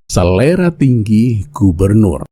Selera tinggi gubernur.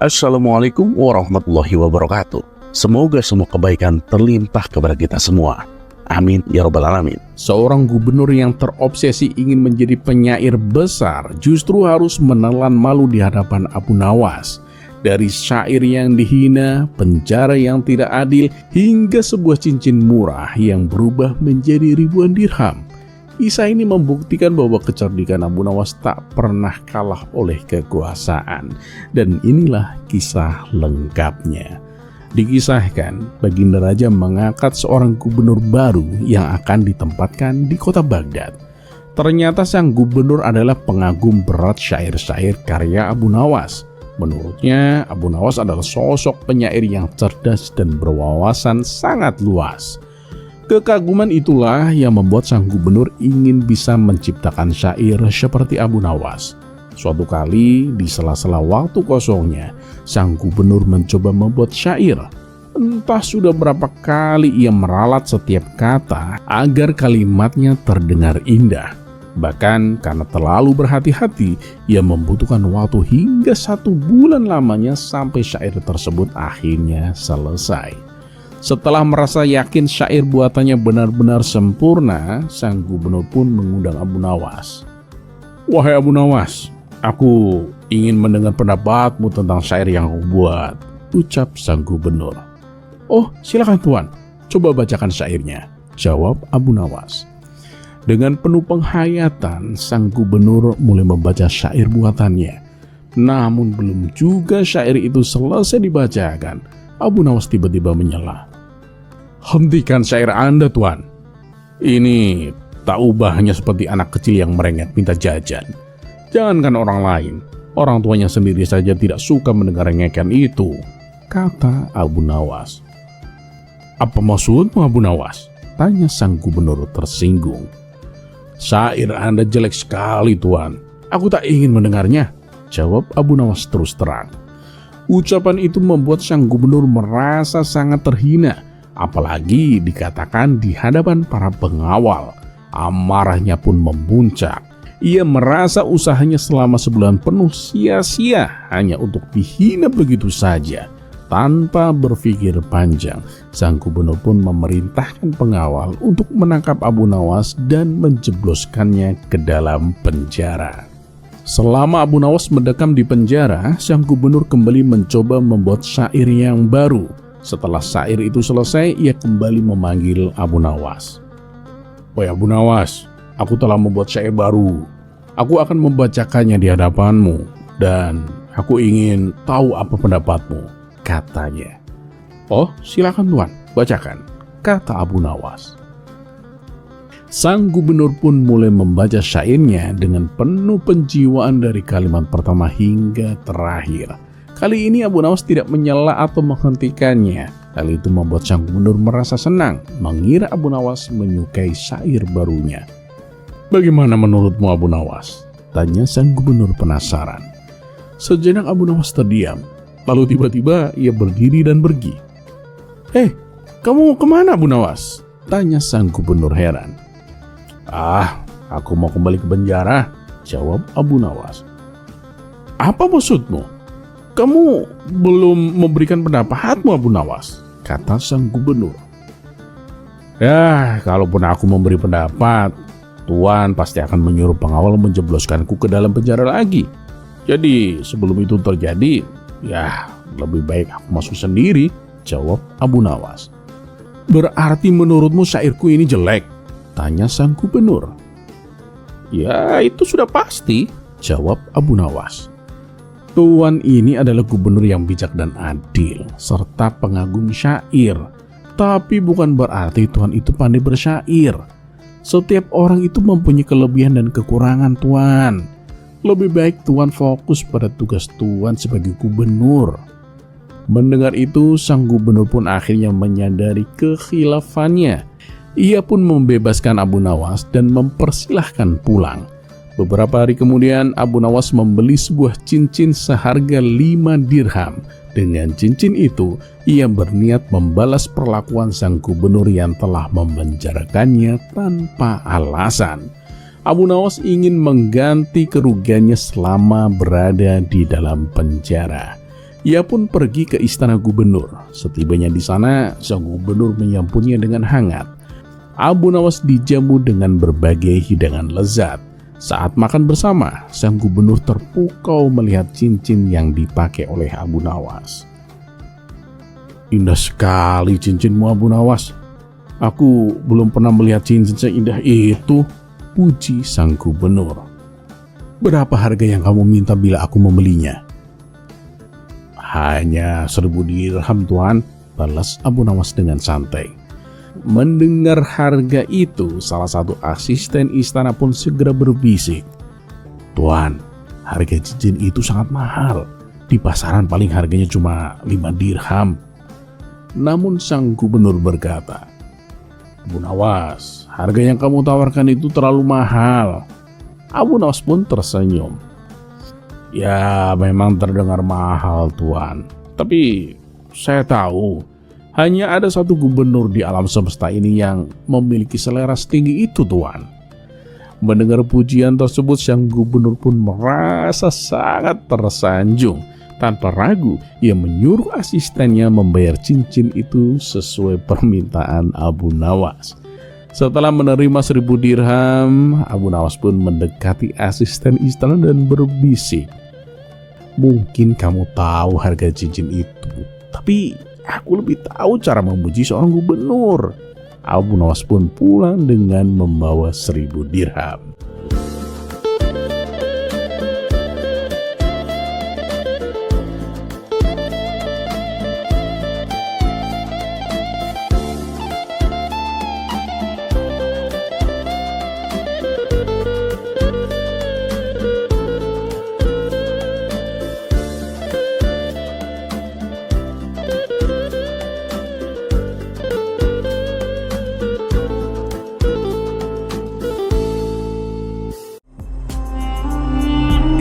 Assalamualaikum warahmatullahi wabarakatuh. Semoga semua kebaikan terlimpah kepada kita semua. Amin ya rabbal alamin. Seorang gubernur yang terobsesi ingin menjadi penyair besar justru harus menelan malu di hadapan Abu Nawas. Dari syair yang dihina, penjara yang tidak adil, hingga sebuah cincin murah yang berubah menjadi ribuan dirham. Kisah ini membuktikan bahwa kecerdikan Abu Nawas tak pernah kalah oleh kekuasaan. Dan inilah kisah lengkapnya. Dikisahkan, Baginda Raja mengangkat seorang gubernur baru yang akan ditempatkan di kota Baghdad. Ternyata sang gubernur adalah pengagum berat syair-syair karya Abu Nawas. Menurutnya, Abu Nawas adalah sosok penyair yang cerdas dan berwawasan sangat luas. Kekaguman itulah yang membuat sang gubernur ingin bisa menciptakan syair seperti Abu Nawas. Suatu kali, di sela-sela waktu kosongnya, sang gubernur mencoba membuat syair. Entah sudah berapa kali ia meralat setiap kata agar kalimatnya terdengar indah. Bahkan karena terlalu berhati-hati, ia membutuhkan waktu hingga 1 bulan lamanya sampai syair tersebut akhirnya selesai. Setelah merasa yakin syair buatannya benar-benar sempurna, sang gubernur pun mengundang Abu Nawas. "Wahai Abu Nawas, aku ingin mendengar pendapatmu tentang syair yang aku buat," ucap sang gubernur. "Oh, silakan tuan, coba bacakan syairnya," jawab Abu Nawas. Dengan penuh penghayatan, sang gubernur mulai membaca syair buatannya. Namun belum juga syair itu selesai dibacakan, Abu Nawas tiba-tiba menyela. "Hentikan syair Anda, tuan. Ini tak ubah hanya seperti anak kecil yang merengek minta jajan. Jangankan orang lain, orang tuanya sendiri saja tidak suka mendengar rengekan itu," kata Abu Nawas. "Apa maksudmu, Abu Nawas?" tanya sang gubernur tersinggung. "Syair Anda jelek sekali, tuan. Aku tak ingin mendengarnya," jawab Abu Nawas terus terang. Ucapan itu membuat sang gubernur merasa sangat terhina, apalagi dikatakan di hadapan para pengawal. Amarahnya pun memuncak. Ia merasa usahanya selama sebulan penuh sia-sia hanya untuk dihina begitu saja. Tanpa berpikir panjang, sang gubernur pun memerintahkan pengawal untuk menangkap Abu Nawas dan menjebloskannya ke dalam penjara. Selama Abu Nawas mendekam di penjara, sang gubernur kembali mencoba membuat syair yang baru. Setelah syair itu selesai, ia kembali memanggil Abu Nawas. "Wahai Abu Nawas, aku telah membuat syair baru. Aku akan membacakannya di hadapanmu dan aku ingin tahu apa pendapatmu," katanya. "Oh, silakan tuan, bacakan," kata Abu Nawas. Sang gubernur pun mulai membaca syairnya dengan penuh penjiwaan dari kalimat pertama hingga terakhir. Kali ini Abu Nawas tidak menyela atau menghentikannya. Hal itu membuat sang gubernur merasa senang, mengira Abu Nawas menyukai syair barunya. "Bagaimana menurutmu, Abu Nawas?" tanya sang gubernur penasaran. Sejenak Abu Nawas terdiam. Lalu tiba-tiba ia berdiri dan pergi. Kamu mau kemana, Abu Nawas?" tanya sang gubernur heran. Aku mau kembali ke penjara," jawab Abu Nawas. "Apa maksudmu? Kamu belum memberikan pendapatmu, Abu Nawas," kata sang gubernur. "Ya, kalaupun aku memberi pendapat, tuan pasti akan menyuruh pengawal menjebloskanku ke dalam penjara lagi. Jadi sebelum itu terjadi, ya, lebih baik aku masuk sendiri," jawab Abu Nawas. "Berarti menurutmu syairku ini jelek?" tanya sang gubernur. "Ya, itu sudah pasti," jawab Abu Nawas. Tuan ini adalah gubernur yang bijak dan adil, serta pengagum syair. Tapi bukan berarti tuan itu pandai bersyair. Setiap orang itu mempunyai kelebihan dan kekurangan, tuan. Lebih baik tuan fokus pada tugas tuan sebagai gubernur. Mendengar itu, sang gubernur pun akhirnya menyadari kekhilafannya. Ia pun membebaskan Abu Nawas dan mempersilahkan pulang. Beberapa hari kemudian, Abu Nawas membeli sebuah cincin seharga 5 dirham. Dengan cincin itu, ia berniat membalas perlakuan sang gubernur yang telah memenjarakannya tanpa alasan. Abu Nawas ingin mengganti kerugiannya selama berada di dalam penjara. Ia pun pergi ke istana gubernur. Setibanya di sana, sang gubernur menyambutnya dengan hangat. Abu Nawas dijamu dengan berbagai hidangan lezat. Saat makan bersama, sang gubernur terpukau melihat cincin yang dipakai oleh Abu Nawas. "Indah sekali cincinmu, Abu Nawas. Aku belum pernah melihat cincin seindah itu," puji sang gubernur. "Berapa harga yang kamu minta bila aku membelinya?" "Hanya 1000 dirham, Tuan," balas Abu Nawas dengan santai. Mendengar harga itu, salah satu asisten istana pun segera berbisik, "Tuan, harga cincin itu sangat mahal. Di pasaran paling harganya cuma 5 dirham. Namun sang gubernur berkata, "Abu Nawas, harga yang kamu tawarkan itu terlalu mahal." Abu Nawas pun tersenyum. "Ya, memang terdengar mahal, Tuan. Tapi saya tahu hanya ada satu gubernur di alam semesta ini yang memiliki selera setinggi itu, Tuan." Mendengar pujian tersebut, sang gubernur pun merasa sangat tersanjung. Tanpa ragu, ia menyuruh asistennya membayar cincin itu sesuai permintaan Abu Nawas. Setelah menerima 1000 dirham, Abu Nawas pun mendekati asisten istana dan berbisik, "Mungkin kamu tahu harga cincin itu, tapi aku lebih tahu cara memuji seorang gubernur." Abu Nawas pun pulang dengan membawa 1000 dirham.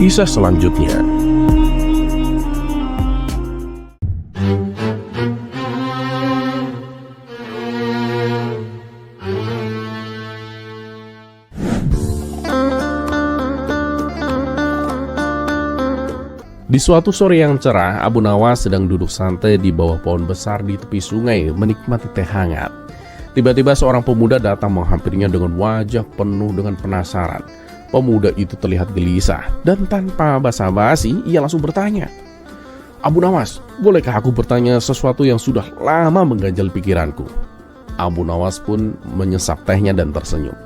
Kisah selanjutnya. Di suatu sore yang cerah, Abu Nawas sedang duduk santai di bawah pohon besar di tepi sungai menikmati teh hangat. Tiba-tiba seorang pemuda datang menghampirinya dengan wajah penuh dengan penasaran. Pemuda itu terlihat gelisah dan tanpa basa-basi ia langsung bertanya, "Abu Nawas, bolehkah aku bertanya sesuatu yang sudah lama mengganjal pikiranku?" Abu Nawas pun menyesap tehnya dan tersenyum.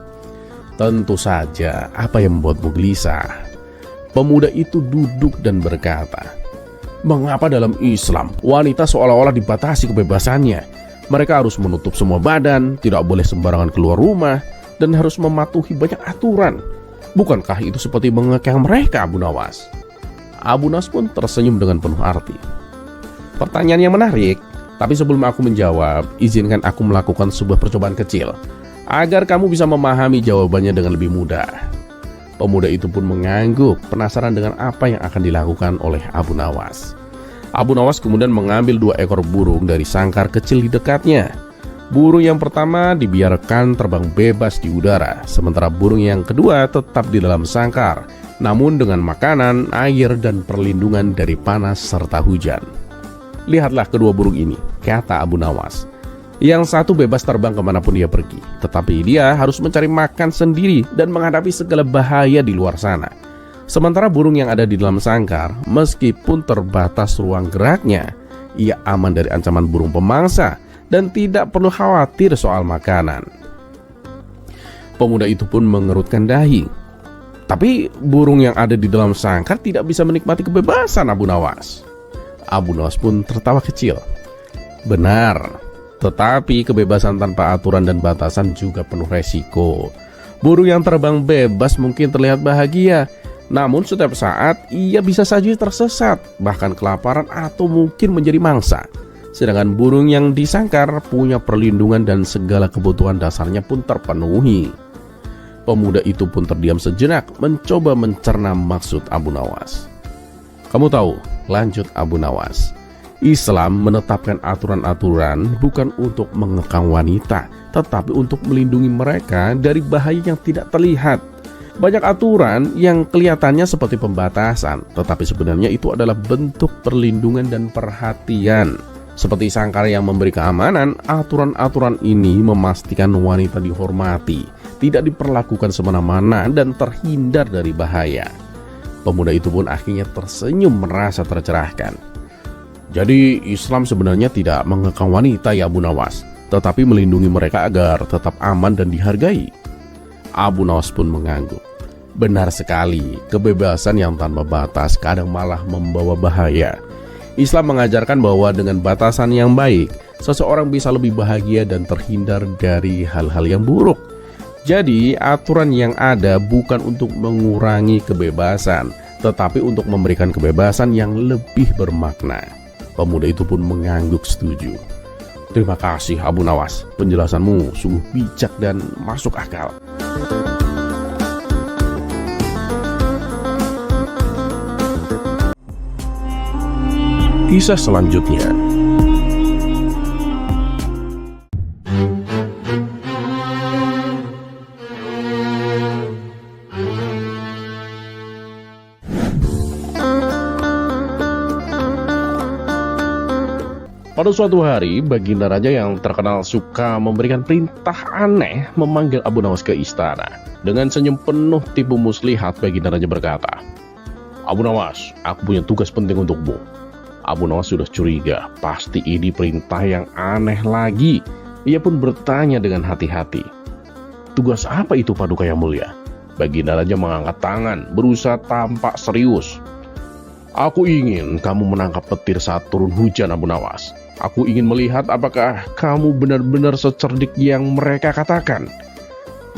"Tentu saja, apa yang membuatmu gelisah?" Pemuda itu duduk dan berkata, "Mengapa dalam Islam wanita seolah-olah dibatasi kebebasannya? Mereka harus menutup semua badan, tidak boleh sembarangan keluar rumah, dan harus mematuhi banyak aturan. Bukankah itu seperti mengekang mereka, Abu Nawas?" Abu Nawas pun tersenyum dengan penuh arti. "Pertanyaan yang menarik, tapi sebelum aku menjawab, izinkan aku melakukan sebuah percobaan kecil, agar kamu bisa memahami jawabannya dengan lebih mudah." Pemuda itu pun mengangguk, penasaran dengan apa yang akan dilakukan oleh Abu Nawas. Abu Nawas kemudian mengambil 2 ekor burung dari sangkar kecil di dekatnya. Burung yang pertama dibiarkan terbang bebas di udara, sementara burung yang kedua tetap di dalam sangkar, namun dengan makanan, air, dan perlindungan dari panas serta hujan. "Lihatlah kedua burung ini," kata Abu Nawas. "Yang satu bebas terbang kemanapun dia pergi, tetapi dia harus mencari makan sendiri dan menghadapi segala bahaya di luar sana. Sementara burung yang ada di dalam sangkar, meskipun terbatas ruang geraknya, ia aman dari ancaman burung pemangsa dan tidak perlu khawatir soal makanan." Pemuda itu pun mengerutkan dahi. "Tapi burung yang ada di dalam sangkar tidak bisa menikmati kebebasan, Abu Nawas." Abu Nawas pun tertawa kecil. "Benar, tetapi kebebasan tanpa aturan dan batasan juga penuh resiko. Burung yang terbang bebas mungkin terlihat bahagia, namun setiap saat ia bisa saja tersesat, bahkan kelaparan atau mungkin menjadi mangsa. Sedangkan burung yang disangkar punya perlindungan dan segala kebutuhan dasarnya pun terpenuhi." Pemuda itu pun terdiam sejenak, mencoba mencerna maksud Abu Nawas. Kamu tahu, lanjut Abu Nawas, Islam menetapkan aturan-aturan bukan untuk mengekang wanita, tetapi untuk melindungi mereka dari bahaya yang tidak terlihat. Banyak aturan yang kelihatannya seperti pembatasan, tetapi sebenarnya itu adalah bentuk perlindungan dan perhatian. Seperti sangkar yang memberi keamanan, aturan-aturan ini memastikan wanita dihormati, tidak diperlakukan semena-mena dan terhindar dari bahaya. Pemuda itu pun akhirnya tersenyum merasa tercerahkan. Jadi Islam sebenarnya tidak mengekang wanita ya Abu Nawas, tetapi melindungi mereka agar tetap aman dan dihargai. Abu Nawas pun mengangguk. Benar sekali, kebebasan yang tanpa batas kadang malah membawa bahaya. Islam mengajarkan bahwa dengan batasan yang baik, seseorang bisa lebih bahagia dan terhindar dari hal-hal yang buruk. Jadi, aturan yang ada bukan untuk mengurangi kebebasan, tetapi untuk memberikan kebebasan yang lebih bermakna. Pemuda itu pun mengangguk setuju. Terima kasih Abu Nawas, penjelasanmu sungguh bijak dan masuk akal. Kisah selanjutnya. Pada suatu hari, Baginda Raja yang terkenal suka memberikan perintah aneh memanggil Abu Nawas ke istana. Dengan senyum penuh tipu muslihat, Baginda Raja berkata, Abu Nawas, aku punya tugas penting untukmu. Abu Nawas sudah curiga, pasti ini perintah yang aneh lagi. Ia pun bertanya dengan hati-hati. Tugas apa itu Paduka yang mulia? Baginda Raja mengangkat tangan, berusaha tampak serius. Aku ingin kamu menangkap petir saat turun hujan Abu Nawas. Aku ingin melihat apakah kamu benar-benar secerdik yang mereka katakan.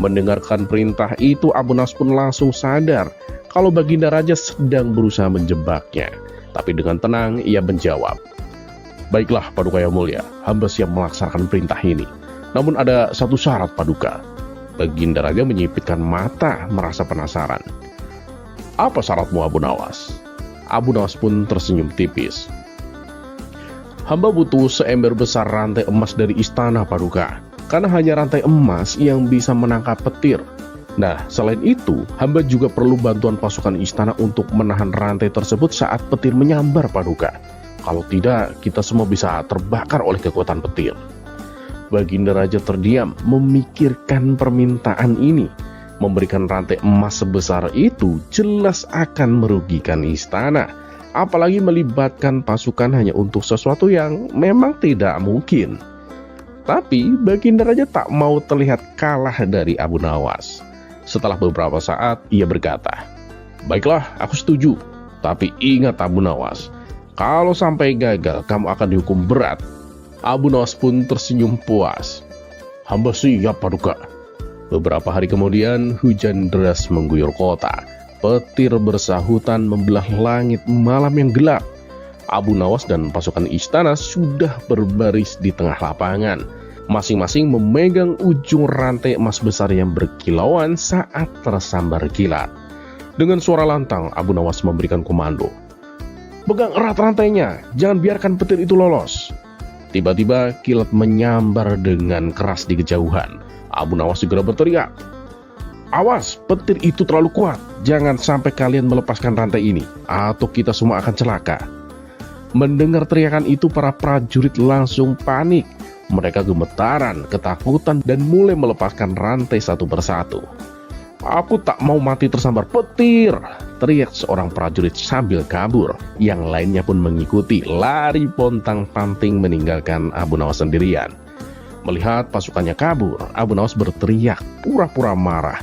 Mendengarkan perintah itu, Abu Nawas pun langsung sadar kalau Baginda Raja sedang berusaha menjebaknya. Tapi dengan tenang ia menjawab, baiklah Paduka yang mulia, hamba siap melaksanakan perintah ini. Namun ada satu syarat Paduka. Baginda Raja menyipitkan mata merasa penasaran. Apa syaratmu Abu Nawas? Abu Nawas pun tersenyum tipis. Hamba butuh seember besar rantai emas dari istana Paduka, karena hanya rantai emas yang bisa menangkap petir. Nah, selain itu, hamba juga perlu bantuan pasukan istana untuk menahan rantai tersebut saat petir menyambar Paduka. Kalau tidak, kita semua bisa terbakar oleh kekuatan petir. Baginda Raja terdiam, memikirkan permintaan ini. Memberikan rantai emas sebesar itu jelas akan merugikan istana. Apalagi melibatkan pasukan hanya untuk sesuatu yang memang tidak mungkin. Tapi, Baginda Raja tak mau terlihat kalah dari Abu Nawas. Setelah beberapa saat, ia berkata, baiklah, aku setuju. Tapi ingat Abu Nawas, kalau sampai gagal, kamu akan dihukum berat. Abu Nawas pun tersenyum puas. Hamba siap Paduka. Beberapa hari kemudian, hujan deras mengguyur kota. Petir bersahutan membelah langit malam yang gelap. Abu Nawas dan pasukan istana sudah berbaris di tengah lapangan. Masing-masing memegang ujung rantai emas besar yang berkilauan saat tersambar kilat. Dengan suara lantang, Abu Nawas memberikan komando. Pegang erat rantainya, jangan biarkan petir itu lolos. Tiba-tiba kilat menyambar dengan keras di kejauhan. Abu Nawas segera berteriak. Awas, petir itu terlalu kuat. Jangan sampai kalian melepaskan rantai ini, atau kita semua akan celaka. Mendengar teriakan itu, para prajurit langsung panik. Mereka gemetaran, ketakutan, dan mulai melepaskan rantai satu persatu. Aku tak mau mati tersambar petir, teriak seorang prajurit sambil kabur. Yang lainnya pun mengikuti, lari pontang-panting meninggalkan Abu Nawas sendirian. Melihat pasukannya kabur, Abu Nawas berteriak, pura-pura marah.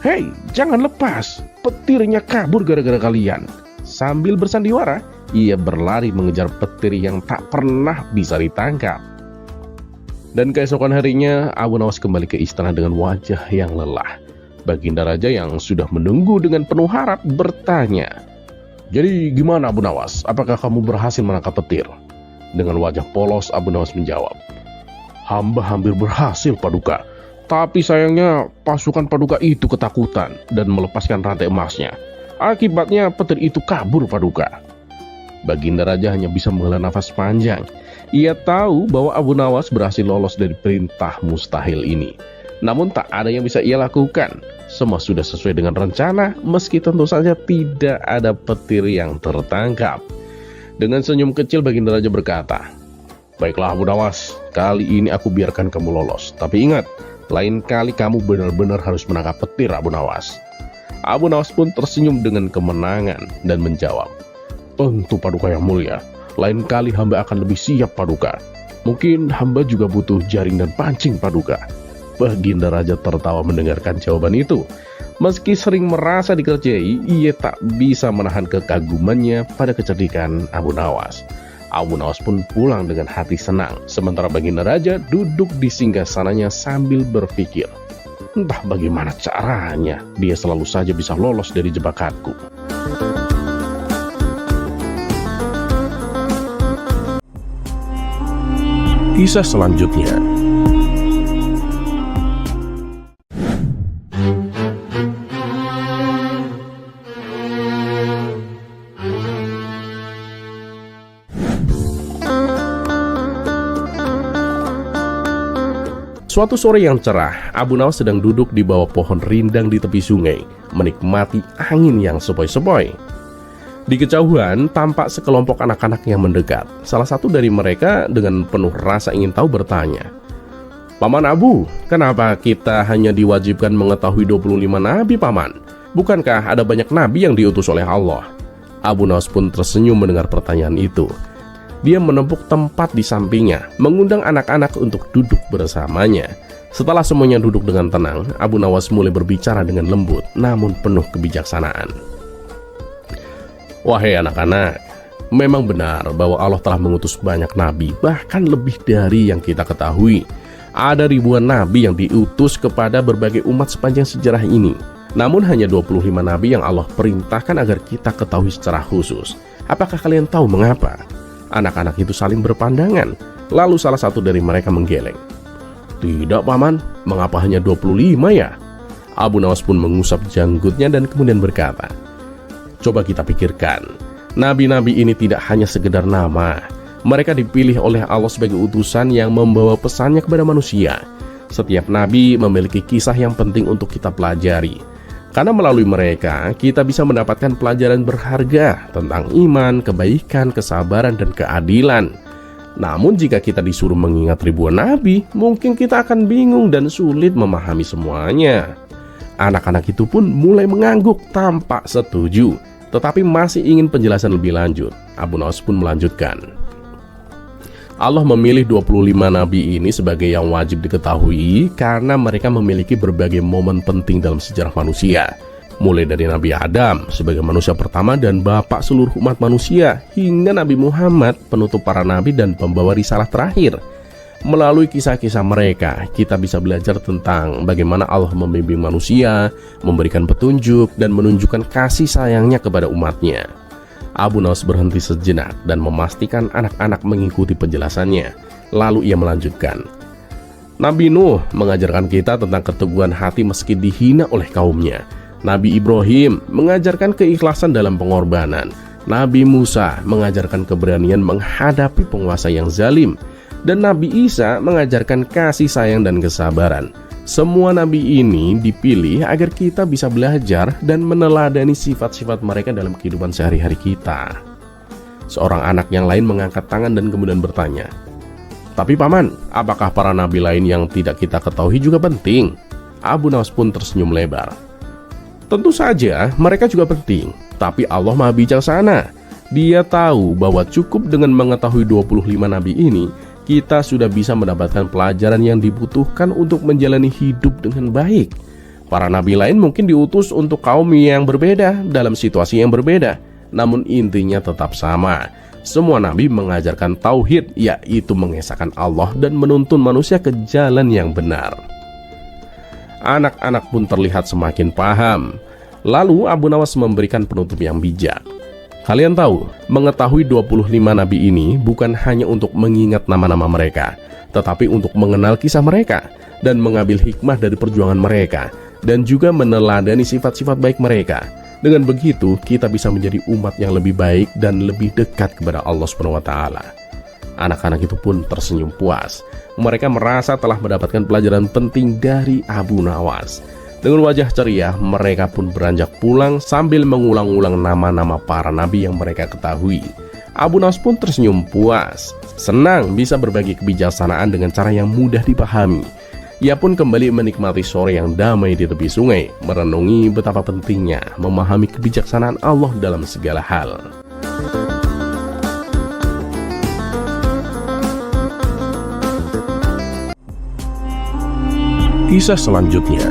Hei, jangan lepas, petirnya kabur gara-gara kalian. Sambil bersandiwara, ia berlari mengejar petir yang tak pernah bisa ditangkap. Dan keesokan harinya, Abu Nawas kembali ke istana dengan wajah yang lelah. Baginda Raja yang sudah menunggu dengan penuh harap bertanya, jadi gimana Abu Nawas? Apakah kamu berhasil menangkap petir? Dengan wajah polos, Abu Nawas menjawab, hamba hampir berhasil Paduka. Tapi sayangnya pasukan Paduka itu ketakutan dan melepaskan rantai emasnya. Akibatnya petir itu kabur Paduka. Baginda Raja hanya bisa menghela nafas panjang. Ia tahu bahwa Abu Nawas berhasil lolos dari perintah mustahil ini. Namun tak ada yang bisa ia lakukan. Semua sudah sesuai dengan rencana, meski tentu saja tidak ada petir yang tertangkap. Dengan senyum kecil Baginda Raja berkata, "Baiklah Abu Nawas, kali ini aku biarkan kamu lolos. Tapi ingat, lain kali kamu benar-benar harus menangkap petir Abu Nawas." Abu Nawas pun tersenyum dengan kemenangan dan menjawab, "Tentu Paduka yang mulia, lain kali hamba akan lebih siap Paduka. Mungkin hamba juga butuh jaring dan pancing Paduka." Baginda Raja tertawa mendengarkan jawaban itu. Meski sering merasa dikerjai, ia tak bisa menahan kekagumannya pada kecerdikan Abu Nawas. Abu Nawas pun pulang dengan hati senang, sementara Baginda Raja duduk di singgasananya sambil berpikir, entah bagaimana caranya dia selalu saja bisa lolos dari jebakanku. Kisah selanjutnya. Suatu sore yang cerah, Abu Nawas sedang duduk di bawah pohon rindang di tepi sungai, menikmati angin yang sepoi-sepoi. Di kejauhan, tampak sekelompok anak-anak yang mendekat. Salah satu dari mereka dengan penuh rasa ingin tahu bertanya, "Paman Abu, kenapa kita hanya diwajibkan mengetahui 25 nabi, Paman? Bukankah ada banyak nabi yang diutus oleh Allah?" Abu Nawas pun tersenyum mendengar pertanyaan itu. Dia menempuk tempat di sampingnya, mengundang anak-anak untuk duduk bersamanya. Setelah semuanya duduk dengan tenang, Abu Nawas mulai berbicara dengan lembut, namun penuh kebijaksanaan. "Wahai anak-anak, memang benar bahwa Allah telah mengutus banyak nabi, bahkan lebih dari yang kita ketahui. Ada ribuan nabi yang diutus kepada berbagai umat sepanjang sejarah ini. Namun hanya 25 nabi yang Allah perintahkan agar kita ketahui secara khusus. Apakah kalian tahu mengapa?" Anak-anak itu saling berpandangan. Lalu salah satu dari mereka menggeleng. "Tidak Paman, mengapa hanya 25 ya?" Abu Nawas pun mengusap janggutnya dan kemudian berkata, "Coba kita pikirkan, nabi-nabi ini tidak hanya sekedar nama. Mereka dipilih oleh Allah sebagai utusan yang membawa pesannya kepada manusia. Setiap nabi memiliki kisah yang penting untuk kita pelajari. Karena melalui mereka, kita bisa mendapatkan pelajaran berharga tentang iman, kebaikan, kesabaran, dan keadilan. Namun jika kita disuruh mengingat ribuan nabi, mungkin kita akan bingung dan sulit memahami semuanya." Anak-anak itu pun mulai mengangguk tampak setuju, tetapi masih ingin penjelasan lebih lanjut. Abu Nawas pun melanjutkan, "Allah memilih 25 nabi ini sebagai yang wajib diketahui karena mereka memiliki berbagai momen penting dalam sejarah manusia. Mulai dari Nabi Adam sebagai manusia pertama dan bapak seluruh umat manusia, hingga Nabi Muhammad, penutup para nabi dan pembawa risalah terakhir. Melalui kisah-kisah mereka, kita bisa belajar tentang bagaimana Allah membimbing manusia, memberikan petunjuk, dan menunjukkan kasih sayangnya kepada umatnya." Abu Nawas berhenti sejenak dan memastikan anak-anak mengikuti penjelasannya. Lalu ia melanjutkan, "Nabi Nuh mengajarkan kita tentang keteguhan hati meski dihina oleh kaumnya. Nabi Ibrahim mengajarkan keikhlasan dalam pengorbanan. Nabi Musa mengajarkan keberanian menghadapi penguasa yang zalim. Dan Nabi Isa mengajarkan kasih sayang dan kesabaran. Semua nabi ini dipilih agar kita bisa belajar dan meneladani sifat-sifat mereka dalam kehidupan sehari-hari kita." Seorang anak yang lain mengangkat tangan dan kemudian bertanya, "Tapi Paman, apakah para nabi lain yang tidak kita ketahui juga penting?" Abu Nawas pun tersenyum lebar. "Tentu saja mereka juga penting, tapi Allah Maha Bijaksana. Dia tahu bahwa cukup dengan mengetahui 25 nabi ini, kita sudah bisa mendapatkan pelajaran yang dibutuhkan untuk menjalani hidup dengan baik. Para nabi lain mungkin diutus untuk kaum yang berbeda, dalam situasi yang berbeda, namun intinya tetap sama. Semua nabi mengajarkan tauhid, yaitu mengesahkan Allah dan menuntun manusia ke jalan yang benar." Anak-anak pun terlihat semakin paham. Lalu Abu Nawas memberikan penutup yang bijak. "Kalian tahu, mengetahui 25 nabi ini bukan hanya untuk mengingat nama-nama mereka, tetapi untuk mengenal kisah mereka dan mengambil hikmah dari perjuangan mereka, dan juga meneladani sifat-sifat baik mereka. Dengan begitu, kita bisa menjadi umat yang lebih baik dan lebih dekat kepada Allah SWT. Anak-anak itu pun tersenyum puas. Mereka merasa telah mendapatkan pelajaran penting dari Abu Nawas. Dengan wajah ceria, mereka pun beranjak pulang sambil mengulang-ulang nama-nama para nabi yang mereka ketahui. Abu Nawas pun tersenyum puas, senang bisa berbagi kebijaksanaan dengan cara yang mudah dipahami. Ia pun kembali menikmati sore yang damai di tepi sungai, merenungi betapa pentingnya memahami kebijaksanaan Allah dalam segala hal. Kisah selanjutnya.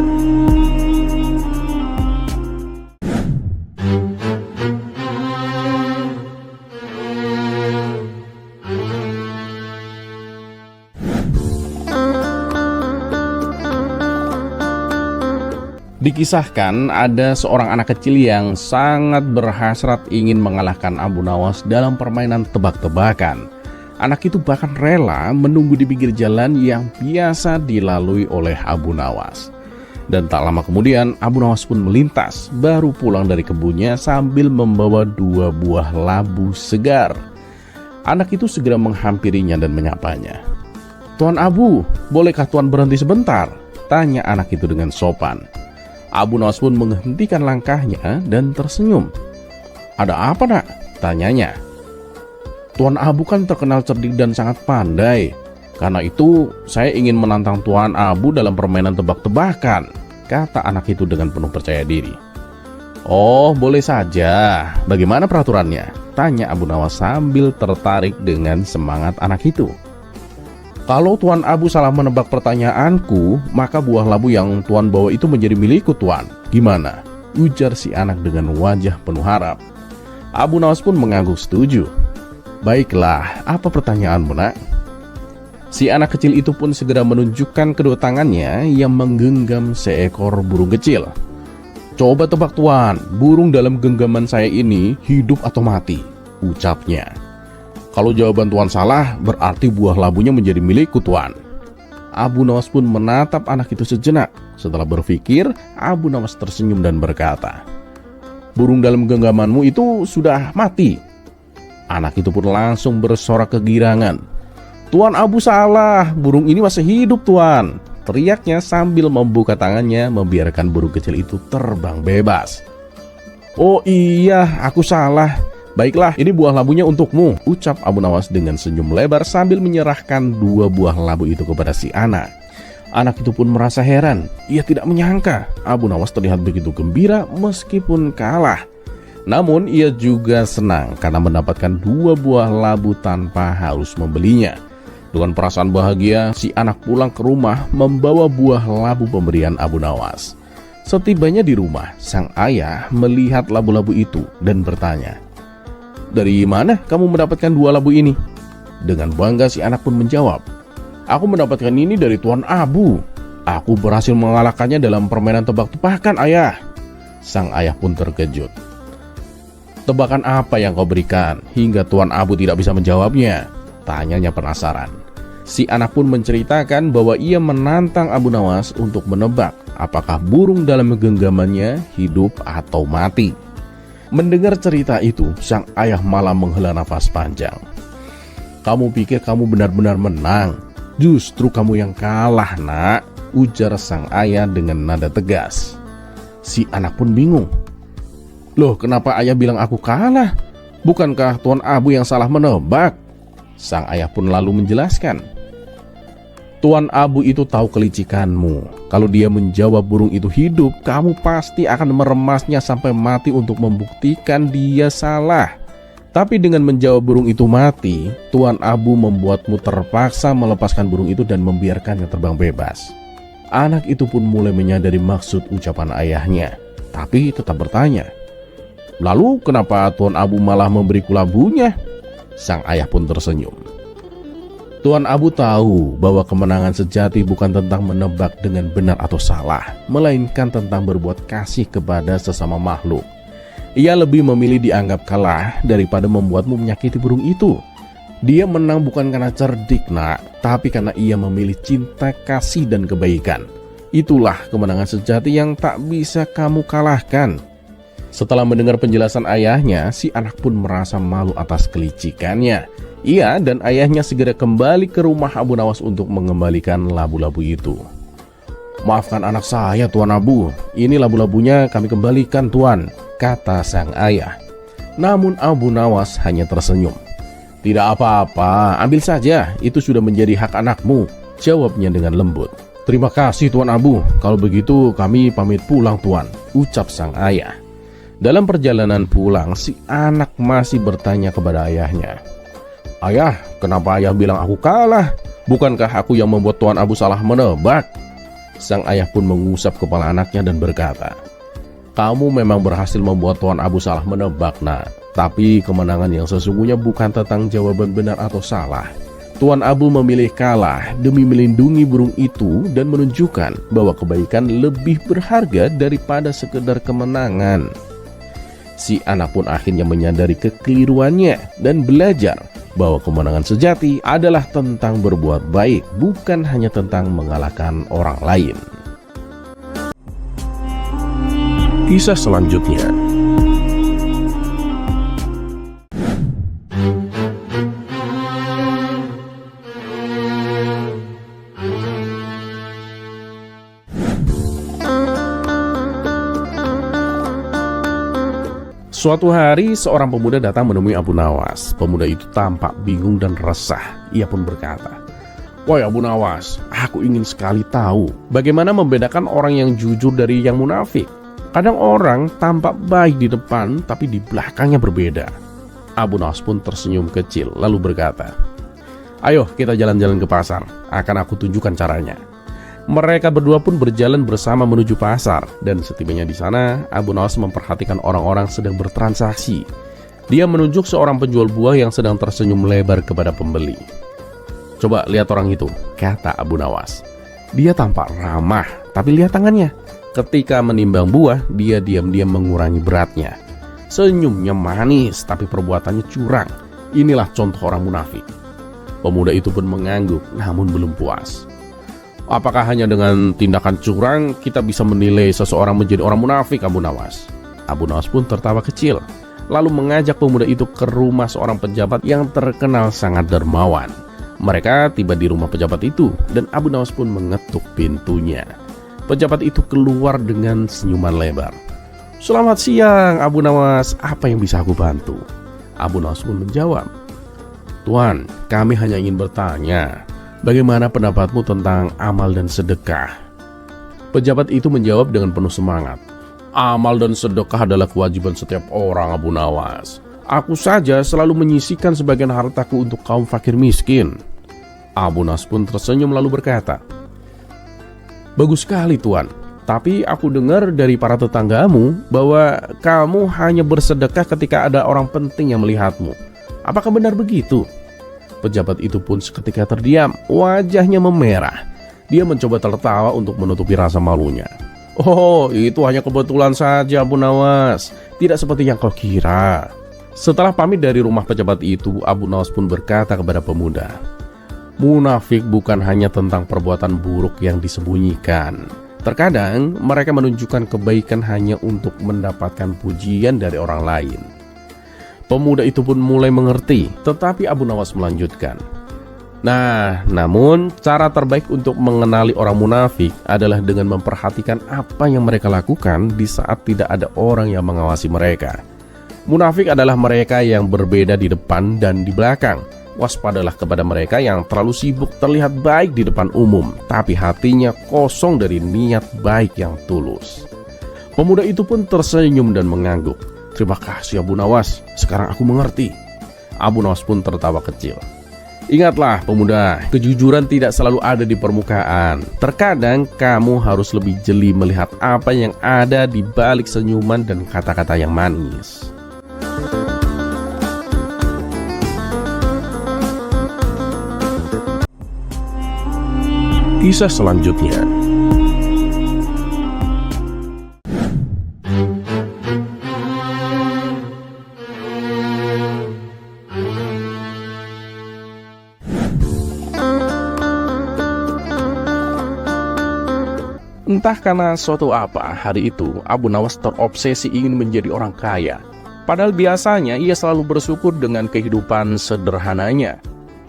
Dikisahkan ada seorang anak kecil yang sangat berhasrat ingin mengalahkan Abu Nawas dalam permainan tebak-tebakan. Anak itu bahkan rela menunggu di pinggir jalan yang biasa dilalui oleh Abu Nawas. Dan tak lama kemudian Abu Nawas pun melintas, baru pulang dari kebunnya sambil membawa 2 buah labu segar. Anak itu segera menghampirinya dan menyapanya. "Tuan Abu, bolehkah Tuan berhenti sebentar?" tanya anak itu dengan sopan. Abu Nawas pun menghentikan langkahnya dan tersenyum. "Ada apa, Nak?" tanyanya. "Tuan Abu kan terkenal cerdik dan sangat pandai. Karena itu saya ingin menantang Tuan Abu dalam permainan tebak-tebakan," kata anak itu dengan penuh percaya diri. "Oh, boleh saja. Bagaimana peraturannya?" tanya Abu Nawas sambil tertarik dengan semangat anak itu. "Kalau Tuan Abu salah menebak pertanyaanku, maka buah labu yang Tuan bawa itu menjadi milikku, Tuan. Gimana?" ujar si anak dengan wajah penuh harap. Abu Nawas pun mengangguk setuju. "Baiklah, apa pertanyaanmu, Nak?" Si anak kecil itu pun segera menunjukkan kedua tangannya yang menggenggam seekor burung kecil. "Coba tebak, Tuan, burung dalam genggaman saya ini hidup atau mati?" ucapnya. "Kalau jawaban Tuan salah, berarti buah labunya menjadi milikku, Tuan." Abu Nawas pun menatap anak itu sejenak. Setelah berpikir, Abu Nawas tersenyum dan berkata, "Burung dalam genggamanmu itu sudah mati." Anak itu pun langsung bersorak kegirangan. "Tuan Abu salah, burung ini masih hidup, Tuan," teriaknya sambil membuka tangannya membiarkan burung kecil itu terbang bebas. "Oh iya, aku salah. Baiklah, ini buah labunya untukmu," ucap Abu Nawas dengan senyum lebar sambil menyerahkan 2 buah labu itu kepada si anak. Anak itu pun merasa heran. Ia tidak menyangka Abu Nawas terlihat begitu gembira meskipun kalah. Namun ia juga senang karena mendapatkan 2 buah labu tanpa harus membelinya. Dengan perasaan bahagia, si anak pulang ke rumah membawa buah labu pemberian Abu Nawas. Setibanya di rumah, sang ayah melihat labu-labu itu dan bertanya, "Dari mana kamu mendapatkan 2 labu ini?" Dengan bangga si anak pun menjawab, "Aku mendapatkan ini dari Tuan Abu. Aku berhasil mengalahkannya dalam permainan tebak-tebakan, Ayah." Sang ayah pun terkejut. "Tebakan apa yang kau berikan hingga Tuan Abu tidak bisa menjawabnya?" tanyanya penasaran. Si anak pun menceritakan bahwa ia menantang Abu Nawas untuk menebak apakah burung dalam genggamannya hidup atau mati. Mendengar cerita itu, sang ayah malah menghela nafas panjang. "Kamu pikir kamu benar-benar menang? Justru kamu yang kalah, Nak," ujar sang ayah dengan nada tegas. Si anak pun bingung. "Loh, kenapa ayah bilang aku kalah? Bukankah Tuan Abu yang salah menebak?" Sang ayah pun lalu menjelaskan, "Tuan Abu itu tahu kelicikanmu. Kalau dia menjawab burung itu hidup, kamu pasti akan meremasnya sampai mati untuk membuktikan dia salah. Tapi dengan menjawab burung itu mati, Tuan Abu membuatmu terpaksa melepaskan burung itu dan membiarkannya terbang bebas." Anak itu pun mulai menyadari maksud ucapan ayahnya, tapi tetap bertanya, "Lalu kenapa Tuan Abu malah memberiku labunya?" Sang ayah pun tersenyum. Tuan Abu tahu bahwa kemenangan sejati bukan tentang menebak dengan benar atau salah, melainkan tentang berbuat kasih kepada sesama makhluk. Ia lebih memilih dianggap kalah daripada membuatmu menyakiti burung itu. Dia menang bukan karena cerdik, nak, tapi karena ia memilih cinta, kasih, dan kebaikan. Itulah kemenangan sejati yang tak bisa kamu kalahkan. Setelah mendengar penjelasan ayahnya, si anak pun merasa malu atas kelicikannya. Ia dan ayahnya segera kembali ke rumah Abu Nawas untuk mengembalikan labu-labu itu. "Maafkan anak saya, Tuan Abu. Ini labu-labunya kami kembalikan, Tuan," kata sang ayah. Namun Abu Nawas hanya tersenyum. "Tidak apa-apa, ambil saja, itu sudah menjadi hak anakmu," jawabnya dengan lembut. "Terima kasih, Tuan Abu. Kalau begitu kami pamit pulang, Tuan," ucap sang ayah. Dalam perjalanan pulang, si anak masih bertanya kepada ayahnya, "Ayah, kenapa ayah bilang aku kalah? Bukankah aku yang membuat Tuan Abu salah menebak?" Sang ayah pun mengusap kepala anaknya dan berkata, "Kamu memang berhasil membuat Tuan Abu salah menebak, nak. Tapi kemenangan yang sesungguhnya bukan tentang jawaban benar atau salah. Tuan Abu memilih kalah demi melindungi burung itu dan menunjukkan bahwa kebaikan lebih berharga daripada sekedar kemenangan." Si anak pun akhirnya menyadari kekeliruannya dan belajar bahwa kemenangan sejati adalah tentang berbuat baik, bukan hanya tentang mengalahkan orang lain. Kisah selanjutnya. Suatu hari, seorang pemuda datang menemui Abu Nawas. Pemuda itu tampak bingung dan resah. Ia pun berkata, "Wahai Abu Nawas, aku ingin sekali tahu bagaimana membedakan orang yang jujur dari yang munafik. Kadang orang tampak baik di depan, tapi di belakangnya berbeda." Abu Nawas pun tersenyum kecil, lalu berkata, "Ayo kita jalan-jalan ke pasar, akan aku tunjukkan caranya." Mereka berdua pun berjalan bersama menuju pasar, dan setibanya di sana, Abu Nawas memperhatikan orang-orang sedang bertransaksi. Dia menunjuk seorang penjual buah yang sedang tersenyum lebar kepada pembeli. "Coba lihat orang itu," kata Abu Nawas. "Dia tampak ramah, tapi lihat tangannya. Ketika menimbang buah, dia diam-diam mengurangi beratnya. Senyumnya manis, tapi perbuatannya curang. Inilah contoh orang munafik." Pemuda itu pun mengangguk, namun belum puas. "Apakah hanya dengan tindakan curang kita bisa menilai seseorang menjadi orang munafik, Abu Nawas?" Abu Nawas pun tertawa kecil, lalu mengajak pemuda itu ke rumah seorang pejabat yang terkenal sangat dermawan. Mereka tiba di rumah pejabat itu, dan Abu Nawas pun mengetuk pintunya. Pejabat itu keluar dengan senyuman lebar. "Selamat siang, Abu Nawas. Apa yang bisa aku bantu?" Abu Nawas pun menjawab, "Tuan, kami hanya ingin bertanya, bagaimana pendapatmu tentang amal dan sedekah?" Pejabat itu menjawab dengan penuh semangat, "Amal dan sedekah adalah kewajiban setiap orang, Abu Nawas. Aku saja selalu menyisihkan sebagian hartaku untuk kaum fakir miskin." Abu Nawas pun tersenyum lalu berkata, "Bagus sekali, Tuan. Tapi aku dengar dari para tetanggamu bahwa kamu hanya bersedekah ketika ada orang penting yang melihatmu. Apakah benar begitu?" Pejabat itu pun seketika terdiam, wajahnya memerah. Dia mencoba tertawa untuk menutupi rasa malunya. "Oh, itu hanya kebetulan saja, Abu Nawas. Tidak seperti yang kau kira." Setelah pamit dari rumah pejabat itu, Abu Nawas pun berkata kepada pemuda, "Munafik bukan hanya tentang perbuatan buruk yang disembunyikan. Terkadang mereka menunjukkan kebaikan hanya untuk mendapatkan pujian dari orang lain." Pemuda itu pun mulai mengerti, tetapi Abu Nawas melanjutkan, namun cara terbaik untuk mengenali orang munafik adalah dengan memperhatikan apa yang mereka lakukan di saat tidak ada orang yang mengawasi mereka. Munafik adalah mereka yang berbeda di depan dan di belakang. Waspadalah kepada mereka yang terlalu sibuk terlihat baik di depan umum, tapi hatinya kosong dari niat baik yang tulus. Pemuda itu pun tersenyum dan mengangguk. "Terima kasih, Abu Nawas. Sekarang aku mengerti." Abu Nawas pun tertawa kecil. "Ingatlah, pemuda, kejujuran tidak selalu ada di permukaan. Terkadang kamu harus lebih jeli melihat apa yang ada di balik senyuman dan kata-kata yang manis." Kisah selanjutnya. Entah karena suatu apa, hari itu Abu Nawas terobsesi ingin menjadi orang kaya. Padahal biasanya ia selalu bersyukur dengan kehidupan sederhananya.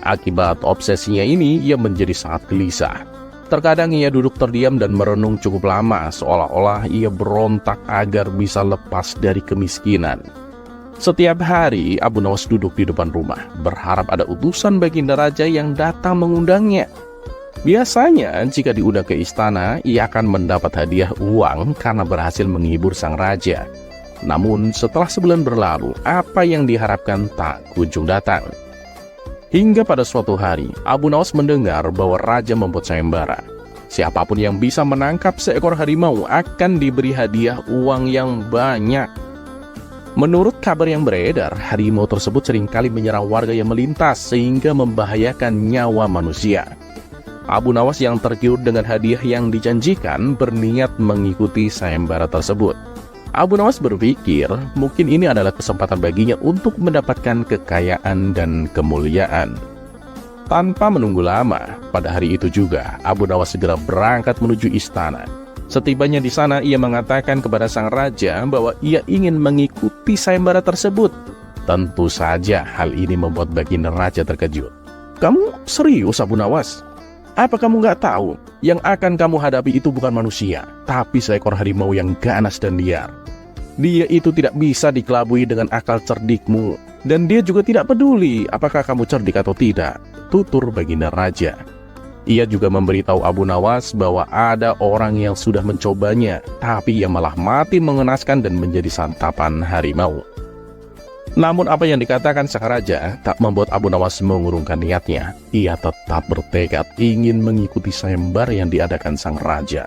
Akibat obsesinya ini, ia menjadi sangat gelisah. Terkadang ia duduk terdiam dan merenung cukup lama, seolah-olah ia berontak agar bisa lepas dari kemiskinan. Setiap hari, Abu Nawas duduk di depan rumah, berharap ada utusan Baginda Raja yang datang mengundangnya. Biasanya, jika diundang ke istana, ia akan mendapat hadiah uang karena berhasil menghibur sang raja. Namun, setelah sebulan berlalu, apa yang diharapkan tak kunjung datang. Hingga pada suatu hari, Abu Nawas mendengar bahwa raja membuat sayembara. Siapapun yang bisa menangkap seekor harimau akan diberi hadiah uang yang banyak. Menurut kabar yang beredar, harimau tersebut seringkali menyerang warga yang melintas sehingga membahayakan nyawa manusia. Abu Nawas yang tergiur dengan hadiah yang dijanjikan berniat mengikuti sayembara tersebut. Abu Nawas berpikir mungkin ini adalah kesempatan baginya untuk mendapatkan kekayaan dan kemuliaan. Tanpa menunggu lama, pada hari itu juga Abu Nawas segera berangkat menuju istana. Setibanya di sana, ia mengatakan kepada sang raja bahwa ia ingin mengikuti sayembara tersebut. Tentu saja hal ini membuat Baginda Raja terkejut. "Kamu serius, Abu Nawas? Apa kamu nggak tahu, yang akan kamu hadapi itu bukan manusia, tapi seekor harimau yang ganas dan liar. Dia itu tidak bisa dikelabui dengan akal cerdikmu, dan dia juga tidak peduli apakah kamu cerdik atau tidak," tutur Baginda Raja. Ia juga memberitahu Abu Nawas bahwa ada orang yang sudah mencobanya, tapi ia malah mati mengenaskan dan menjadi santapan harimau. Namun apa yang dikatakan sang raja tak membuat Abu Nawas mengurungkan niatnya. Ia tetap bertekad ingin mengikuti sayembara yang diadakan sang raja.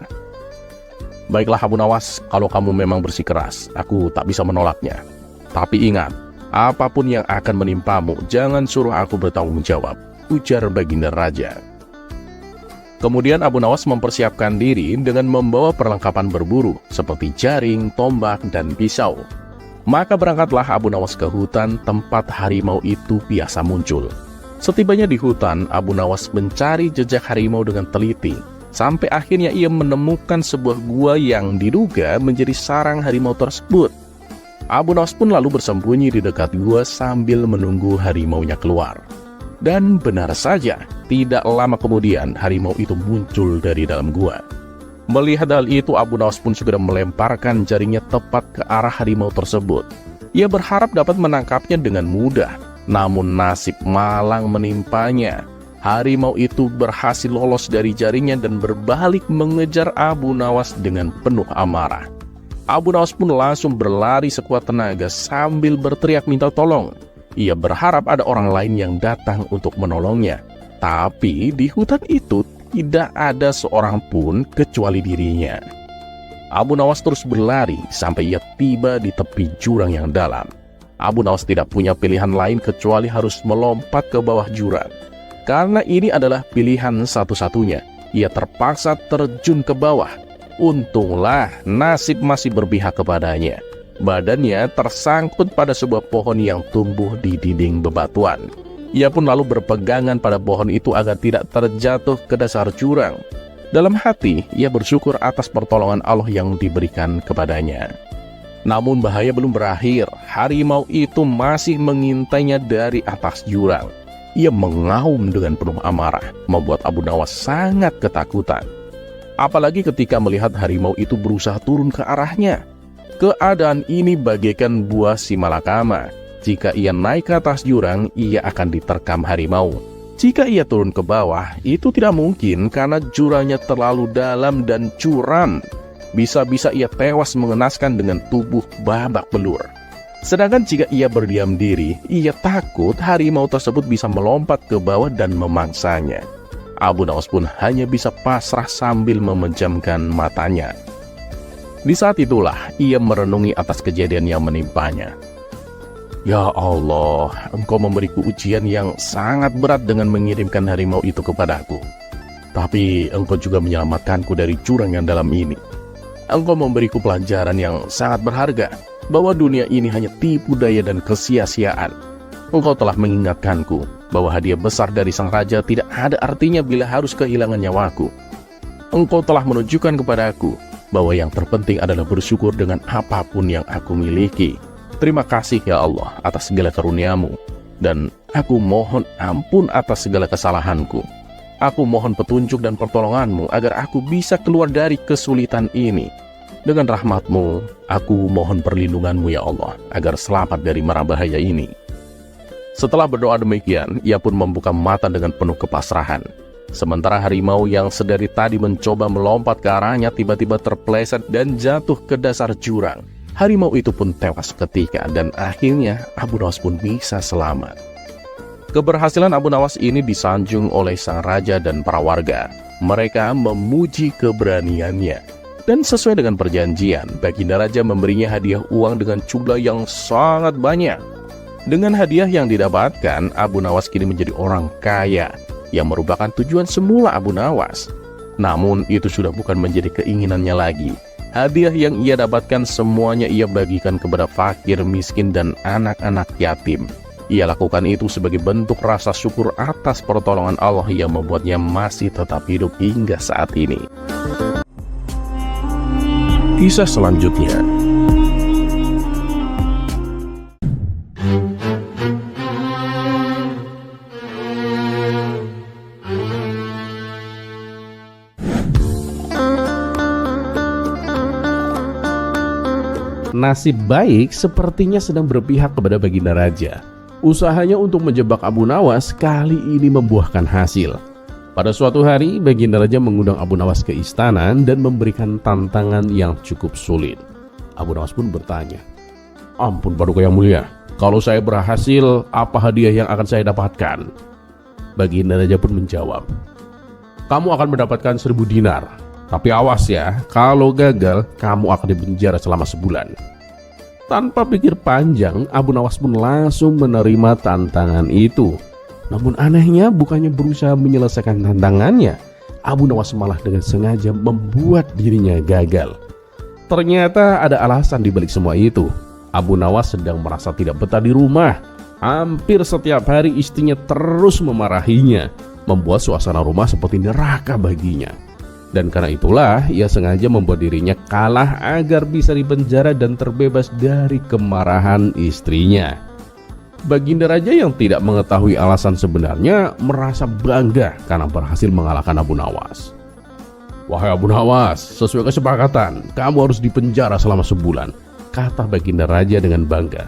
"Baiklah Abu Nawas, kalau kamu memang bersikeras, aku tak bisa menolaknya. Tapi ingat, apapun yang akan menimpamu, jangan suruh aku bertanggung jawab," ujar Baginda Raja. Kemudian Abu Nawas mempersiapkan diri dengan membawa perlengkapan berburu seperti jaring, tombak, dan pisau. Maka berangkatlah Abu Nawas ke hutan tempat harimau itu biasa muncul. Setibanya di hutan, Abu Nawas mencari jejak harimau dengan teliti. Sampai akhirnya ia menemukan sebuah gua yang diduga menjadi sarang harimau tersebut. Abu Nawas pun lalu bersembunyi di dekat gua sambil menunggu harimaunya keluar. Dan benar saja, tidak lama kemudian harimau itu muncul dari dalam gua. Melihat hal itu, Abu Nawas pun segera melemparkan jaringnya tepat ke arah harimau tersebut. Ia berharap dapat menangkapnya dengan mudah, namun nasib malang menimpanya. Harimau itu berhasil lolos dari jaringnya dan berbalik mengejar Abu Nawas dengan penuh amarah. Abu Nawas pun langsung berlari sekuat tenaga sambil berteriak minta tolong. Ia berharap ada orang lain yang datang untuk menolongnya. Tapi di hutan itu tidak ada seorang pun kecuali dirinya. Abu Nawas terus berlari sampai ia tiba di tepi jurang yang dalam. Abu Nawas tidak punya pilihan lain kecuali harus melompat ke bawah jurang. Karena ini adalah pilihan satu-satunya, ia terpaksa terjun ke bawah. Untunglah nasib masih berpihak kepadanya. Badannya tersangkut pada sebuah pohon yang tumbuh di dinding bebatuan. Ia pun lalu berpegangan pada pohon itu agar tidak terjatuh ke dasar jurang. Dalam hati, ia bersyukur atas pertolongan Allah yang diberikan kepadanya. Namun bahaya belum berakhir. Harimau itu masih mengintainya dari atas jurang. Ia mengaum dengan penuh amarah, membuat Abu Nawas sangat ketakutan. Apalagi ketika melihat harimau itu berusaha turun ke arahnya. Keadaan ini bagaikan buah simalakama. Jika ia naik ke atas jurang, ia akan diterkam harimau. Jika ia turun ke bawah, itu tidak mungkin karena jurangnya terlalu dalam dan curam. Bisa-bisa ia tewas mengenaskan dengan tubuh babak belur. Sedangkan jika ia berdiam diri, ia takut harimau tersebut bisa melompat ke bawah dan memangsanya. Abu Nawas pun hanya bisa pasrah sambil memejamkan matanya. Di saat itulah ia merenungi atas kejadian yang menimpanya. "Ya Allah, Engkau memberiku ujian yang sangat berat dengan mengirimkan harimau itu kepadaku. Tapi Engkau juga menyelamatkanku dari jurang yang dalam ini. Engkau memberiku pelajaran yang sangat berharga, bahwa dunia ini hanya tipu daya dan kesia-siaan. Engkau telah mengingatkanku bahwa hadiah besar dari sang raja tidak ada artinya bila harus kehilangan nyawaku. Engkau telah menunjukkan kepadaku bahwa yang terpenting adalah bersyukur dengan apapun yang aku miliki. Terima kasih ya Allah atas segala karunia-Mu, dan aku mohon ampun atas segala kesalahanku. Aku mohon petunjuk dan pertolongan-Mu agar aku bisa keluar dari kesulitan ini. Dengan rahmat-Mu, aku mohon perlindungan-Mu ya Allah, agar selamat dari mara bahaya ini. Setelah berdoa demikian, ia pun membuka mata dengan penuh kepasrahan. Sementara harimau yang sedari tadi mencoba melompat ke arahnya tiba-tiba terpeleset dan jatuh ke dasar jurang. Harimau itu pun tewas seketika dan akhirnya Abu Nawas pun bisa selamat. Keberhasilan Abu Nawas ini disanjung oleh sang raja dan para warga. Mereka memuji keberaniannya. Dan sesuai dengan perjanjian, Baginda Raja memberinya hadiah uang dengan jumlah yang sangat banyak. Dengan hadiah yang didapatkan, Abu Nawas kini menjadi orang kaya, yang merupakan tujuan semula Abu Nawas. Namun itu sudah bukan menjadi keinginannya lagi. Hadiah yang ia dapatkan semuanya ia bagikan kepada fakir, miskin, dan anak-anak yatim. Ia lakukan itu sebagai bentuk rasa syukur atas pertolongan Allah yang membuatnya masih tetap hidup hingga saat ini. Kisah selanjutnya. Nasib baik sepertinya sedang berpihak kepada Baginda Raja. Usahanya untuk menjebak Abu Nawas kali ini membuahkan hasil. Pada suatu hari, Baginda Raja mengundang Abu Nawas ke istana dan memberikan tantangan yang cukup sulit. Abu Nawas pun bertanya, "Ampun Paduka yang mulia, kalau saya berhasil, apa hadiah yang akan saya dapatkan?" Baginda Raja pun menjawab, "Kamu akan mendapatkan 1000 dinar. Tapi awas ya, kalau gagal, kamu akan dipenjara selama sebulan." Tanpa pikir panjang, Abu Nawas pun langsung menerima tantangan itu. Namun anehnya, bukannya berusaha menyelesaikan tantangannya, Abu Nawas malah dengan sengaja membuat dirinya gagal. Ternyata ada alasan di balik semua itu. Abu Nawas sedang merasa tidak betah di rumah. Hampir setiap hari istrinya terus memarahinya, membuat suasana rumah seperti neraka baginya. Dan karena itulah ia sengaja membuat dirinya kalah agar bisa dipenjara dan terbebas dari kemarahan istrinya. Baginda Raja yang tidak mengetahui alasan sebenarnya merasa bangga karena berhasil mengalahkan Abu Nawas. "Wahai Abu Nawas, sesuai kesepakatan, kamu harus dipenjara selama sebulan," kata Baginda Raja dengan bangga.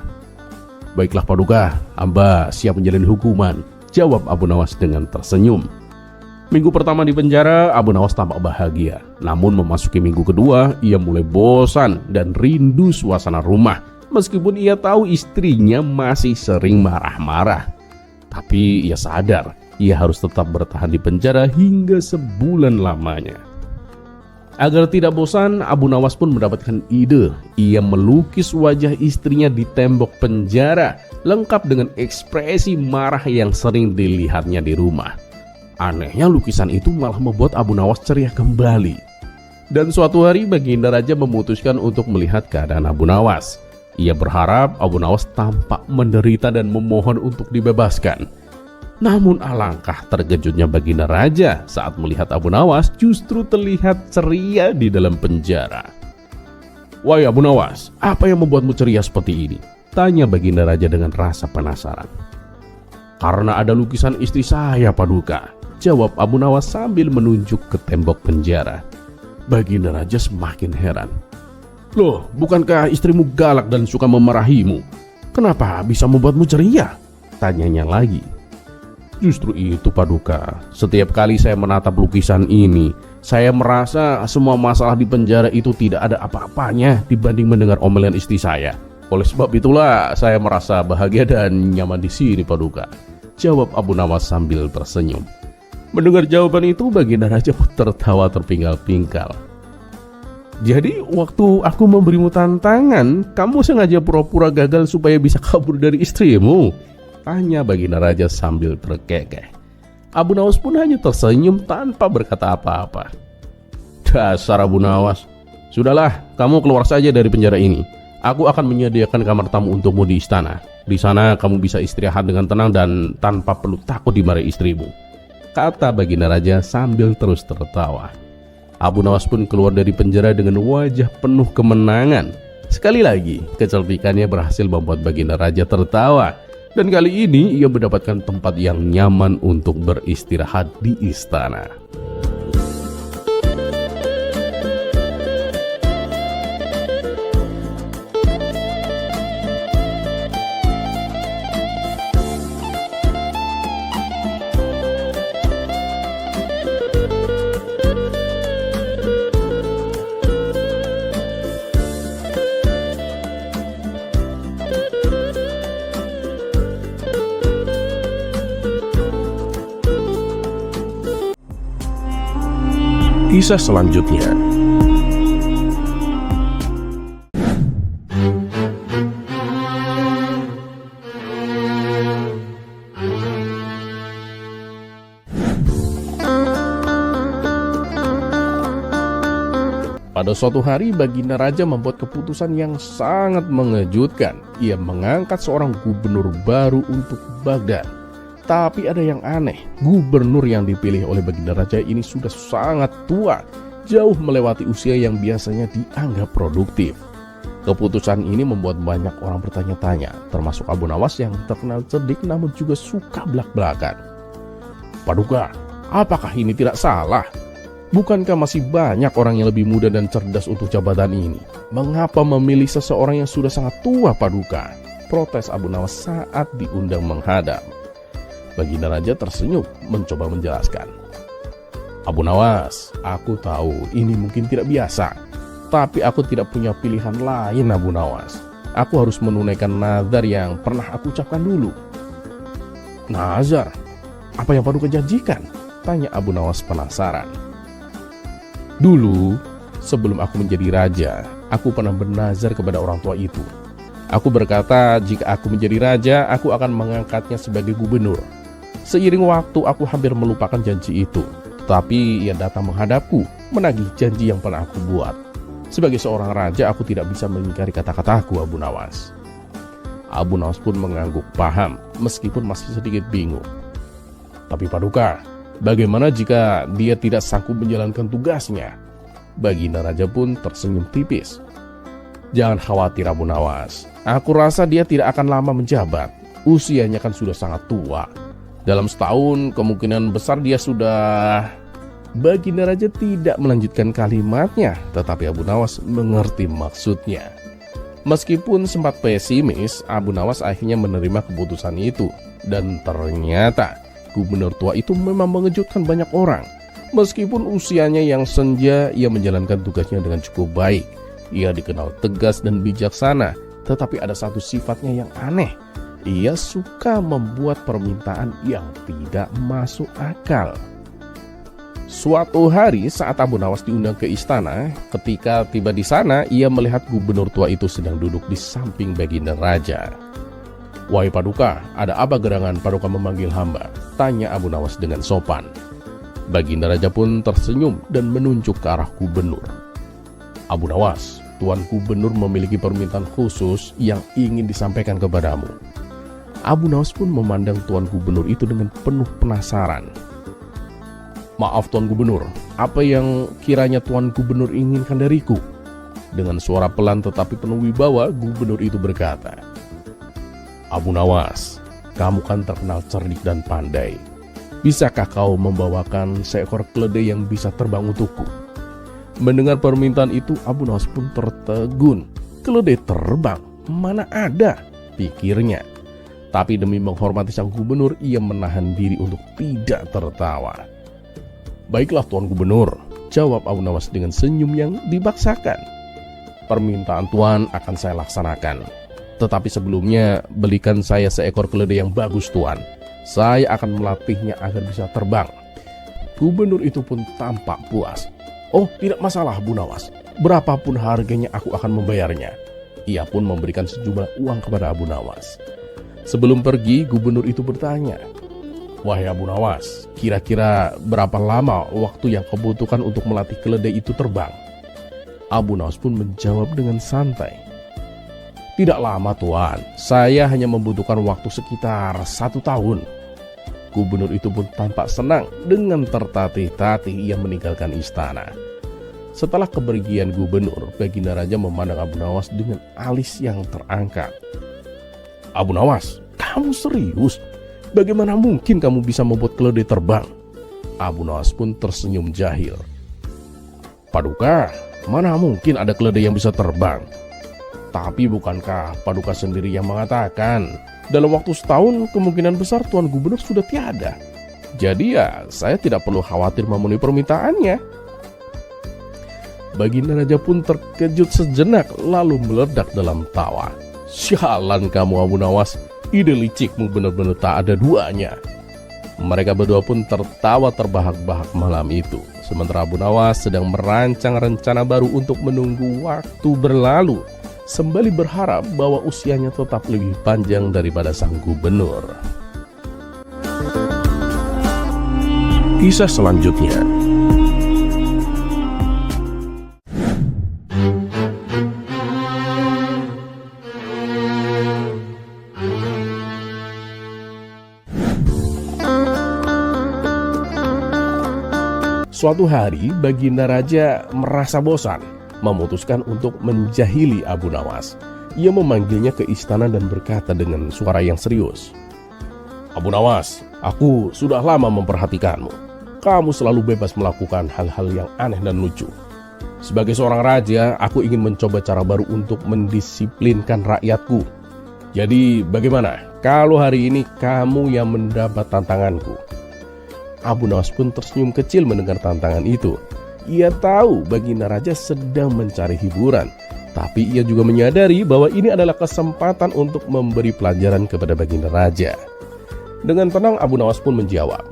"Baiklah Paduka, hamba siap menjalani hukuman," jawab Abu Nawas dengan tersenyum. Minggu pertama di penjara, Abu Nawas tampak bahagia. Namun memasuki minggu kedua, ia mulai bosan dan rindu suasana rumah. Meskipun ia tahu istrinya masih sering marah-marah. Tapi ia sadar, ia harus tetap bertahan di penjara hingga sebulan lamanya. Agar tidak bosan, Abu Nawas pun mendapatkan ide. Ia melukis wajah istrinya di tembok penjara, lengkap dengan ekspresi marah yang sering dilihatnya di rumah. Anehnya lukisan itu malah membuat Abu Nawas ceria kembali. Dan suatu hari Baginda Raja memutuskan untuk melihat keadaan Abu Nawas. Ia berharap Abu Nawas tampak menderita dan memohon untuk dibebaskan. Namun alangkah terkejutnya Baginda Raja saat melihat Abu Nawas justru terlihat ceria di dalam penjara. "Wahai Abu Nawas, apa yang membuatmu ceria seperti ini?" tanya Baginda Raja dengan rasa penasaran. "Karena ada lukisan istri saya Paduka," jawab Abu Nawas sambil menunjuk ke tembok penjara. Baginda Raja semakin heran. "Loh, bukankah istrimu galak dan suka memarahimu? Kenapa bisa membuatmu ceria?" tanyanya lagi. "Justru itu Paduka, setiap kali saya menatap lukisan ini, saya merasa semua masalah di penjara itu tidak ada apa-apanya dibanding mendengar omelan istri saya. Oleh sebab itulah saya merasa bahagia dan nyaman di sini Paduka," jawab Abu Nawas sambil tersenyum. Mendengar jawaban itu, Baginda Raja pun tertawa terpinggal-pinggal. "Jadi waktu aku memberimu tantangan, kamu sengaja pura-pura gagal supaya bisa kabur dari istrimu?" tanya Baginda Raja sambil terkekeh. Abu Nawas pun hanya tersenyum tanpa berkata apa-apa. "Dasar Abu Nawas, sudahlah, kamu keluar saja dari penjara ini. Aku akan menyediakan kamar tamu untukmu di istana. Di sana kamu bisa istirahat dengan tenang dan tanpa perlu takut dimarahi istrimu," kata Baginda Raja sambil terus tertawa. Abu Nawas pun keluar dari penjara dengan wajah penuh kemenangan. Sekali lagi, kecerdikannya berhasil membuat Baginda Raja tertawa. Dan kali ini ia mendapatkan tempat yang nyaman untuk beristirahat di istana. Kisah selanjutnya. Pada suatu hari, Baginda Raja membuat keputusan yang sangat mengejutkan. Ia mengangkat seorang gubernur baru untuk Baghdad. Tapi ada yang aneh, gubernur yang dipilih oleh Baginda Raja ini sudah sangat tua, jauh melewati usia yang biasanya dianggap produktif. Keputusan ini membuat banyak orang bertanya-tanya, termasuk Abu Nawas yang terkenal cerdik namun juga suka belak-belakan. Paduka, apakah ini tidak salah? Bukankah masih banyak orang yang lebih muda dan cerdas untuk jabatan ini? Mengapa memilih seseorang yang sudah sangat tua, Paduka? Protes Abu Nawas saat diundang menghadap. Baginda Raja tersenyum mencoba menjelaskan. Abu Nawas, aku tahu ini mungkin tidak biasa, tapi aku tidak punya pilihan lain, Abu Nawas. Aku harus menunaikan nazar yang pernah aku ucapkan dulu. Nazar? Apa yang Paduka janjikan? Tanya Abu Nawas penasaran. Dulu, sebelum aku menjadi raja, aku pernah bernazar kepada orang tua itu. Aku berkata jika aku menjadi raja, aku akan mengangkatnya sebagai gubernur. Seiring waktu aku hampir melupakan janji itu, tetapi ia datang menghadapku, menagih janji yang pernah aku buat. Sebagai seorang raja, aku tidak bisa mengingkari kata-kataku, Abu Nawas. Abu Nawas pun mengangguk paham, meskipun masih sedikit bingung. Tapi Paduka, bagaimana jika dia tidak sanggup menjalankan tugasnya? Baginda Raja pun tersenyum tipis. Jangan khawatir, Abu Nawas. Aku rasa dia tidak akan lama menjabat. Usianya kan sudah sangat tua. Dalam setahun kemungkinan besar dia sudah... Baginda Raja tidak melanjutkan kalimatnya, tetapi Abu Nawas mengerti maksudnya. Meskipun sempat pesimis, Abu Nawas akhirnya menerima keputusan itu. Dan ternyata gubernur tua itu memang mengejutkan banyak orang. Meskipun usianya yang senja, ia menjalankan tugasnya dengan cukup baik. Ia dikenal tegas dan bijaksana, tetapi ada satu sifatnya yang aneh. Ia suka membuat permintaan yang tidak masuk akal. Suatu hari saat Abu Nawas diundang ke istana, ketika tiba di sana, ia melihat gubernur tua itu sedang duduk di samping Baginda Raja. Wahai Paduka, ada apa gerangan Paduka memanggil hamba? Tanya Abu Nawas dengan sopan. Baginda Raja pun tersenyum dan menunjuk ke arah gubernur. Abu Nawas, Tuan Gubernur memiliki permintaan khusus yang ingin disampaikan kepadamu. Abu Nawas pun memandang Tuan Gubernur itu dengan penuh penasaran. Maaf Tuan Gubernur, apa yang kiranya Tuan Gubernur inginkan dariku? Dengan suara pelan tetapi penuh wibawa, Gubernur itu berkata, Abu Nawas, kamu kan terkenal cerdik dan pandai. Bisakah kau membawakan seekor keledai yang bisa terbang untukku? Mendengar permintaan itu, Abu Nawas pun tertegun. Keledai terbang? Mana ada? Pikirnya. Tapi demi menghormati sang gubernur, ia menahan diri untuk tidak tertawa. Baiklah Tuan Gubernur, jawab Abu Nawas dengan senyum yang dibaksakan. Permintaan Tuan akan saya laksanakan. Tetapi sebelumnya, belikan saya seekor keledai yang bagus Tuan. Saya akan melatihnya agar bisa terbang. Gubernur itu pun tampak puas. Oh, tidak masalah Abu Nawas. Berapapun harganya aku akan membayarnya. Ia pun memberikan sejumlah uang kepada Abu Nawas. Sebelum pergi, gubernur itu bertanya, Wahai Abu Nawas, kira-kira berapa lama waktu yang kau butuhkan untuk melatih keledai itu terbang? Abu Nawas pun menjawab dengan santai, Tidak lama Tuan, saya hanya membutuhkan waktu sekitar 1 tahun. Gubernur itu pun tampak senang. Dengan tertatih-tatih ia meninggalkan istana. Setelah kepergian gubernur, Baginda Raja memandang Abu Nawas dengan alis yang terangkat. "Abu Nawas, kamu serius? Bagaimana mungkin kamu bisa membuat keledai terbang?" Abu Nawas pun tersenyum jahil. "Paduka, mana mungkin ada keledai yang bisa terbang? Tapi bukankah Paduka sendiri yang mengatakan dalam waktu setahun kemungkinan besar Tuan Gubernur sudah tiada? Jadi ya saya tidak perlu khawatir memenuhi permintaannya." Baginda Raja pun terkejut sejenak lalu meledak dalam tawa. "Sialan kamu Abu Nawas, ide licikmu benar-benar tak ada duanya." Mereka berdua pun tertawa terbahak-bahak malam itu. Sementara Abu Nawas sedang merancang rencana baru untuk menunggu waktu berlalu, sembari berharap bahwa usianya tetap lebih panjang daripada sang gubernur. Kisah selanjutnya. Suatu hari, Baginda Raja merasa bosan, memutuskan untuk menjahili Abu Nawas. Ia memanggilnya ke istana dan berkata dengan suara yang serius, "Abu Nawas, aku sudah lama memperhatikanmu. Kamu selalu bebas melakukan hal-hal yang aneh dan lucu. Sebagai seorang raja, aku ingin mencoba cara baru untuk mendisiplinkan rakyatku. Jadi bagaimana kalau hari ini kamu yang mendapat tantanganku?" Abu Nawas pun tersenyum kecil mendengar tantangan itu. Ia tahu Baginda Raja sedang mencari hiburan, tapi ia juga menyadari bahwa ini adalah kesempatan untuk memberi pelajaran kepada Baginda Raja. Dengan tenang Abu Nawas pun menjawab,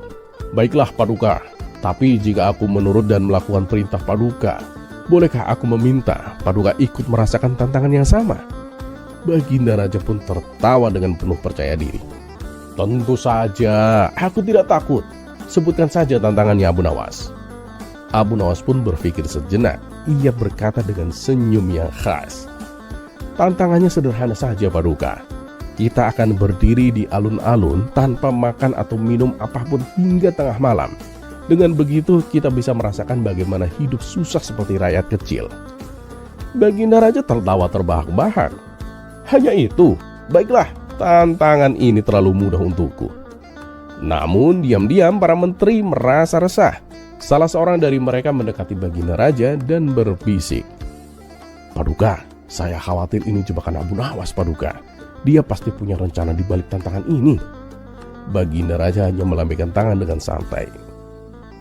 "Baiklah Paduka, tapi jika aku menurut dan melakukan perintah Paduka, bolehkah aku meminta Paduka ikut merasakan tantangan yang sama?" Baginda Raja pun tertawa dengan penuh percaya diri. "Tentu saja, aku tidak takut. Sebutkan saja tantangannya Abu Nawas." Abu Nawas pun berpikir sejenak. Ia berkata dengan senyum yang khas, "Tantangannya sederhana saja Paduka. Kita akan berdiri di alun-alun tanpa makan atau minum apapun hingga tengah malam. Dengan begitu kita bisa merasakan bagaimana hidup susah seperti rakyat kecil." Baginda Raja tertawa terbahak-bahak. "Hanya itu? Baiklah, tantangan ini terlalu mudah untukku." Namun diam-diam para menteri merasa resah. Salah seorang dari mereka mendekati Baginda Raja dan berbisik, "Paduka, saya khawatir ini jebakan Abu Nawas Paduka. Dia pasti punya rencana di balik tantangan ini." Baginda Raja hanya melambaikan tangan dengan santai.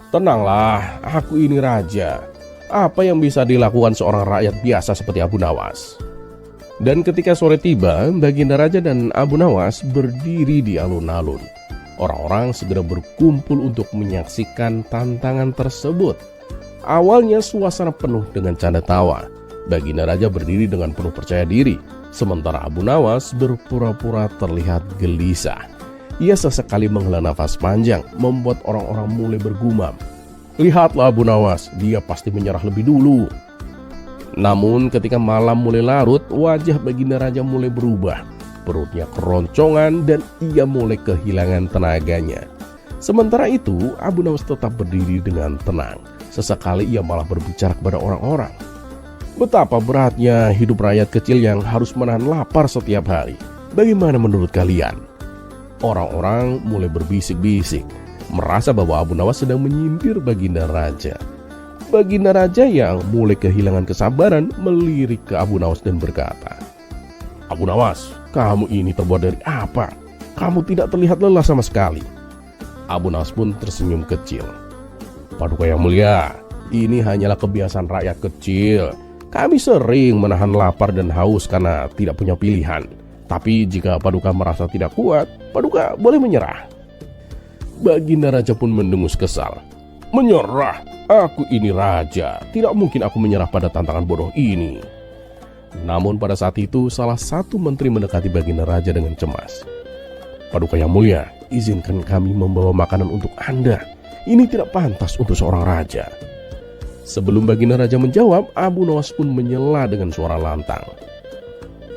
"Tenanglah, aku ini raja. Apa yang bisa dilakukan seorang rakyat biasa seperti Abu Nawas?" Dan ketika sore tiba, Baginda Raja dan Abu Nawas berdiri di alun-alun. Orang-orang segera berkumpul untuk menyaksikan tantangan tersebut. Awalnya suasana penuh dengan canda tawa. Baginda Raja berdiri dengan penuh percaya diri, sementara Abu Nawas berpura-pura terlihat gelisah. Ia sesekali menghela nafas panjang, membuat orang-orang mulai bergumam, "Lihatlah Abu Nawas, dia pasti menyerah lebih dulu." Namun ketika malam mulai larut, wajah Baginda Raja mulai berubah. Perutnya keroncongan dan ia mulai kehilangan tenaganya. Sementara itu, Abu Nawas tetap berdiri dengan tenang. Sesekali ia malah berbicara kepada orang-orang. "Betapa beratnya hidup rakyat kecil yang harus menahan lapar setiap hari. Bagaimana menurut kalian?" Orang-orang mulai berbisik-bisik, merasa bahwa Abu Nawas sedang menyindir Baginda Raja. Baginda Raja yang mulai kehilangan kesabaran melirik ke Abu Nawas dan berkata, "Abu Nawas, kamu ini terbuat dari apa? Kamu tidak terlihat lelah sama sekali." Abu Nawas pun tersenyum kecil. "Paduka yang mulia, ini hanyalah kebiasaan rakyat kecil. Kami sering menahan lapar dan haus karena tidak punya pilihan. Tapi jika Paduka merasa tidak kuat, Paduka boleh menyerah." Baginda Raja pun mendengus kesal. "Menyerah? Aku ini raja. Tidak mungkin aku menyerah pada tantangan bodoh ini." Namun pada saat itu salah satu menteri mendekati Baginda Raja dengan cemas. "Paduka yang mulia, izinkan kami membawa makanan untuk Anda. Ini tidak pantas untuk seorang raja." Sebelum Baginda Raja menjawab, Abu Nawas pun menyela dengan suara lantang.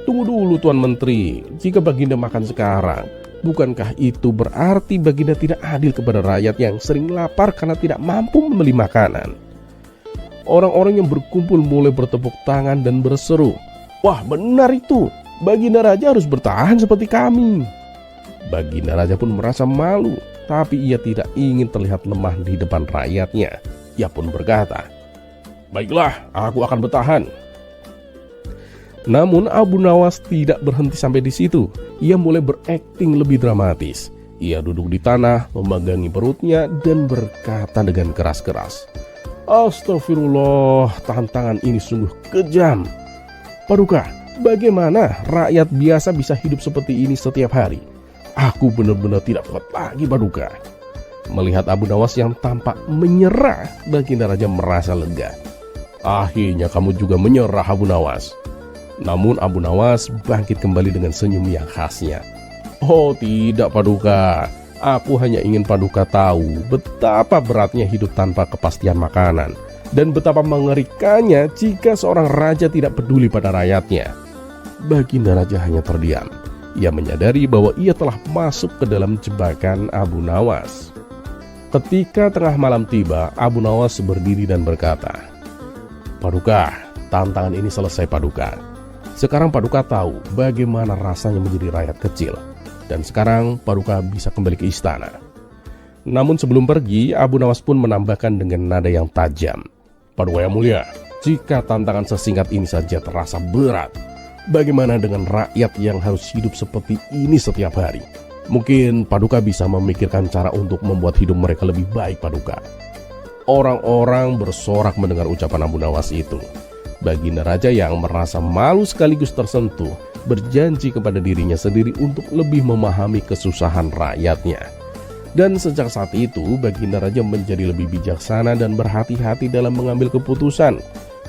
"Tunggu dulu Tuan Menteri, jika Baginda makan sekarang, bukankah itu berarti Baginda tidak adil kepada rakyat yang sering lapar karena tidak mampu membeli makanan?" Orang-orang yang berkumpul mulai bertepuk tangan dan berseru, "Wah, benar itu, Baginda Raja harus bertahan seperti kami." Baginda Raja pun merasa malu, tapi ia tidak ingin terlihat lemah di depan rakyatnya. Ia pun berkata, "Baiklah, aku akan bertahan." Namun Abu Nawas tidak berhenti sampai di situ. Ia mulai berakting lebih dramatis. Ia duduk di tanah, memegangi perutnya dan berkata dengan keras-keras, "Astagfirullah, tantangan ini sungguh kejam. Paduka, bagaimana rakyat biasa bisa hidup seperti ini setiap hari? Aku benar-benar tidak kuat lagi, Paduka." Melihat Abu Nawas yang tampak menyerah, Baginda Raja merasa lega. "Akhirnya kamu juga menyerah, Abu Nawas." Namun Abu Nawas bangkit kembali dengan senyum yang khasnya. "Oh tidak, Paduka. Aku hanya ingin Paduka tahu betapa beratnya hidup tanpa kepastian makanan dan betapa mengerikannya jika seorang raja tidak peduli pada rakyatnya." Baginda Raja hanya terdiam. Ia menyadari bahwa ia telah masuk ke dalam jebakan Abu Nawas. Ketika tengah malam tiba, Abu Nawas berdiri dan berkata, "Paduka, tantangan ini selesai, Paduka. Sekarang Paduka tahu bagaimana rasanya menjadi rakyat kecil. Dan sekarang Paduka bisa kembali ke istana." Namun sebelum pergi, Abu Nawas pun menambahkan dengan nada yang tajam, "Paduka yang mulia, jika tantangan sesingkat ini saja terasa berat, bagaimana dengan rakyat yang harus hidup seperti ini setiap hari? Mungkin Paduka bisa memikirkan cara untuk membuat hidup mereka lebih baik, Paduka." Orang-orang bersorak mendengar ucapan Abu Nawas itu. Baginda Raja yang merasa malu sekaligus tersentuh berjanji kepada dirinya sendiri untuk lebih memahami kesusahan rakyatnya. Dan sejak saat itu Baginda Raja menjadi lebih bijaksana dan berhati-hati dalam mengambil keputusan.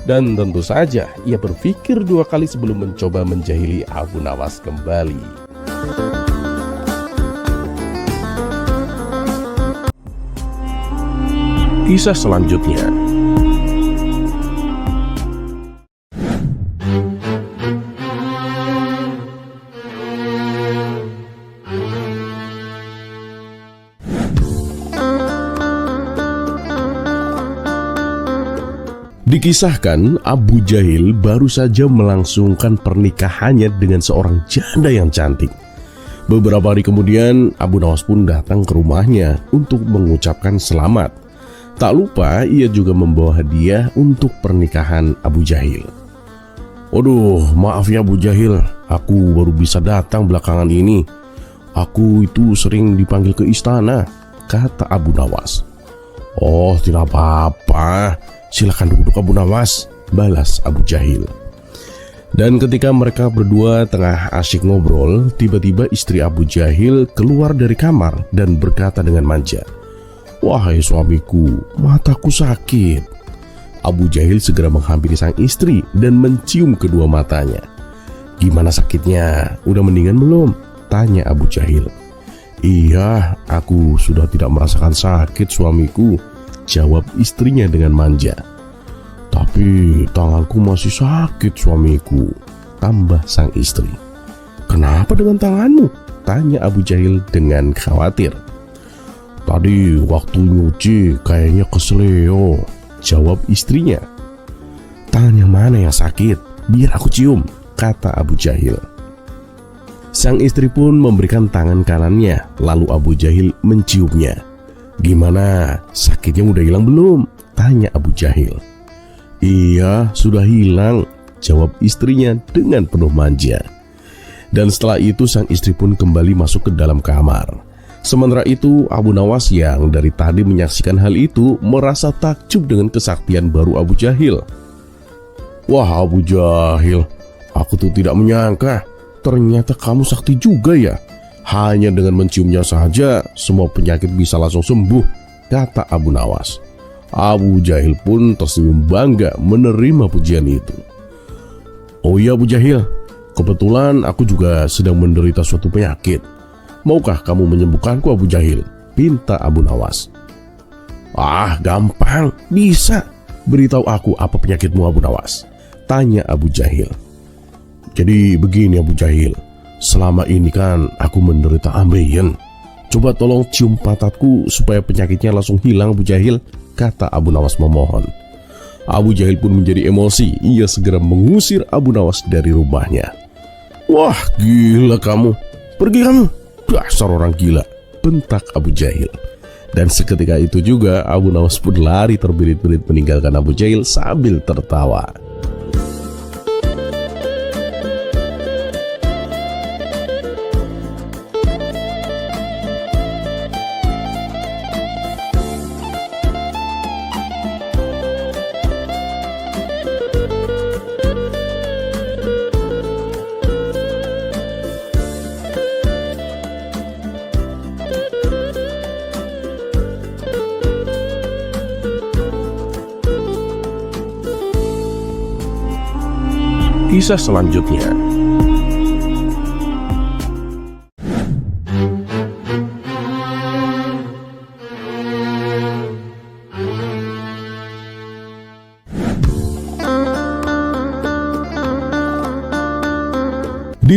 Dan tentu saja ia berpikir dua kali sebelum mencoba menjahili Abu Nawas kembali. Kisah selanjutnya. Dikisahkan Abu Jahil baru saja melangsungkan pernikahannya dengan seorang janda yang cantik. Beberapa hari kemudian Abu Nawas pun datang ke rumahnya untuk mengucapkan selamat. Tak lupa ia juga membawa hadiah untuk pernikahan Abu Jahil. "Aduh, maaf ya Abu Jahil, aku baru bisa datang belakangan ini. Aku itu sering dipanggil ke istana," kata Abu Nawas. "Oh, tidak apa-apa. Silakan duduk Abu Nawas," balas Abu Jahil. Dan ketika mereka berdua tengah asyik ngobrol, tiba-tiba istri Abu Jahil keluar dari kamar dan berkata dengan manja, "Wahai suamiku, mataku sakit." Abu Jahil segera menghampiri sang istri dan mencium kedua matanya. "Gimana sakitnya? Udah mendingan belum?" tanya Abu Jahil. "Iya, aku sudah tidak merasakan sakit suamiku," jawab istrinya dengan manja. "Tapi tanganku masih sakit suamiku," tambah sang istri. "Kenapa dengan tanganmu?" tanya Abu Jahil dengan khawatir. "Tadi waktu nyuci kayaknya keseleo," jawab istrinya. "Tangan yang mana yang sakit? Biar aku cium," kata Abu Jahil. Sang istri pun memberikan tangan kanannya, lalu Abu Jahil menciumnya. "Gimana? Sakitnya udah hilang belum?" tanya Abu Jahil. "Iya, sudah hilang," jawab istrinya dengan penuh manja. Dan setelah itu sang istri pun kembali masuk ke dalam kamar. Sementara itu Abu Nawas yang dari tadi menyaksikan hal itu merasa takjub dengan kesaktian baru Abu Jahil. "Wah Abu Jahil, aku tuh tidak menyangka, ternyata kamu sakti juga ya. Hanya dengan menciumnya saja semua penyakit bisa langsung sembuh," kata Abu Nawas. Abu Jahil pun tersenyum bangga menerima pujian itu. "Oh iya Abu Jahil, kebetulan aku juga sedang menderita suatu penyakit. Maukah kamu menyembuhkanku Abu Jahil?" pinta Abu Nawas. "Ah, gampang, bisa. Beritahu aku apa penyakitmu Abu Nawas?" tanya Abu Jahil. "Jadi begini Abu Jahil, selama ini kan aku menderita ambeien. Coba tolong cium pantatku supaya penyakitnya langsung hilang Abu Jahil," kata Abu Nawas memohon. Abu Jahil pun menjadi emosi. Ia segera mengusir Abu Nawas dari rumahnya. "Wah, gila kamu. Pergi kamu. Dasar orang gila," bentak Abu Jahil. Dan seketika itu juga Abu Nawas pun lari terbirit-birit meninggalkan Abu Jahil sambil tertawa. Kisah selanjutnya. Di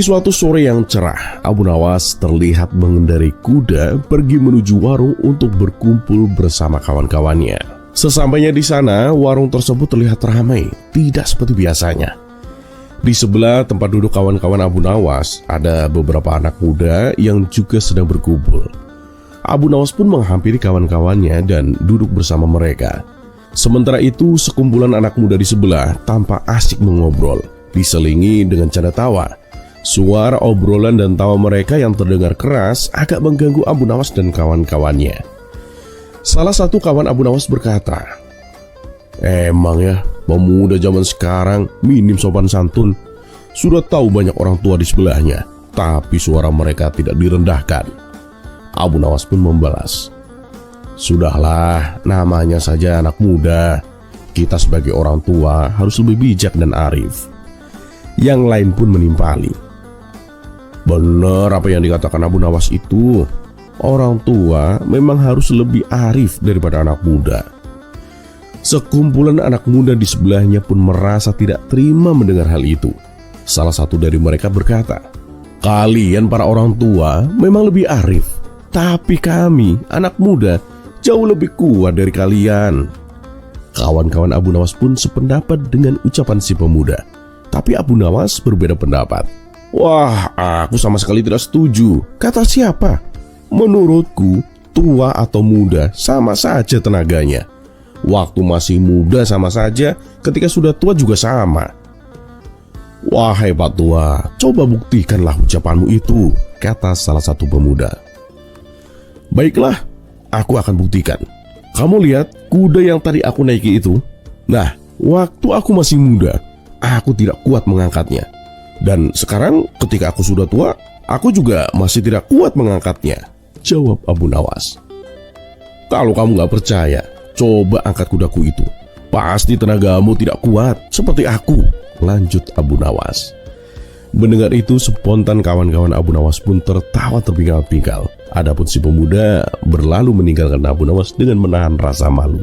suatu sore yang cerah, Abu Nawas terlihat mengendarai kuda pergi menuju warung untuk berkumpul bersama kawan-kawannya. Sesampainya di sana, warung tersebut terlihat ramai, tidak seperti biasanya. Di sebelah tempat duduk kawan-kawan Abu Nawas, ada beberapa anak muda yang juga sedang berkumpul. Abu Nawas pun menghampiri kawan-kawannya dan duduk bersama mereka. Sementara itu, sekumpulan anak muda di sebelah tampak asik mengobrol, diselingi dengan canda tawa. Suara obrolan dan tawa mereka yang terdengar keras agak mengganggu Abu Nawas dan kawan-kawannya. Salah satu kawan Abu Nawas berkata, "Emang ya, pemuda zaman sekarang minim sopan santun. Sudah tahu banyak orang tua di sebelahnya, tapi suara mereka tidak direndahkan." Abu Nawas pun membalas, "Sudahlah, namanya saja anak muda. Kita sebagai orang tua harus lebih bijak dan arif." Yang lain pun menimpali, "Benar apa yang dikatakan Abu Nawas itu. Orang tua memang harus lebih arif daripada anak muda." Sekumpulan anak muda di sebelahnya pun merasa tidak terima mendengar hal itu. Salah satu dari mereka berkata, "Kalian para orang tua memang lebih arif, tapi kami, anak muda, jauh lebih kuat dari kalian." Kawan-kawan Abu Nawas pun sependapat dengan ucapan si pemuda. Tapi Abu Nawas berbeda pendapat. "Wah, aku sama sekali tidak setuju. Kata siapa? Menurutku, tua atau muda sama saja tenaganya. Waktu masih muda sama saja, ketika sudah tua juga sama." "Wahai Pak Tua, coba buktikanlah ucapanmu itu," kata salah satu pemuda. "Baiklah, aku akan buktikan. Kamu lihat kuda yang tadi aku naiki itu? Nah, waktu aku masih muda, aku tidak kuat mengangkatnya. Dan sekarang ketika aku sudah tua, aku juga masih tidak kuat mengangkatnya," jawab Abu Nawas. "Kalau kamu gak percaya, coba angkat kudaku itu. Pasti tenagamu tidak kuat seperti aku," lanjut Abu Nawas. Mendengar itu, spontan kawan-kawan Abu Nawas pun tertawa terpinggal-pinggal. Adapun si pemuda berlalu meninggalkan Abu Nawas dengan menahan rasa malu.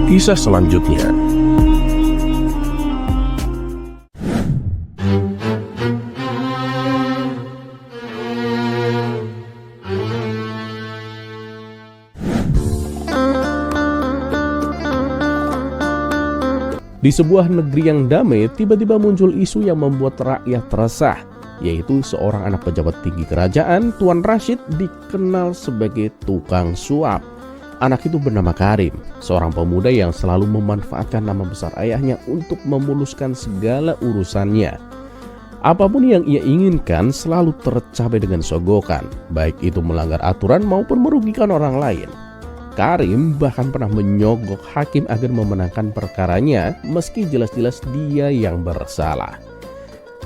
Kisah selanjutnya. Di sebuah negeri yang damai, tiba-tiba muncul isu yang membuat rakyat resah, yaitu seorang anak pejabat tinggi kerajaan, Tuan Rashid, dikenal sebagai tukang suap. Anak itu bernama Karim, seorang pemuda yang selalu memanfaatkan nama besar ayahnya untuk memuluskan segala urusannya. Apapun yang ia inginkan selalu tercapai dengan sogokan, baik itu melanggar aturan maupun merugikan orang lain. Karim bahkan pernah menyogok hakim agar memenangkan perkaranya meski jelas-jelas dia yang bersalah.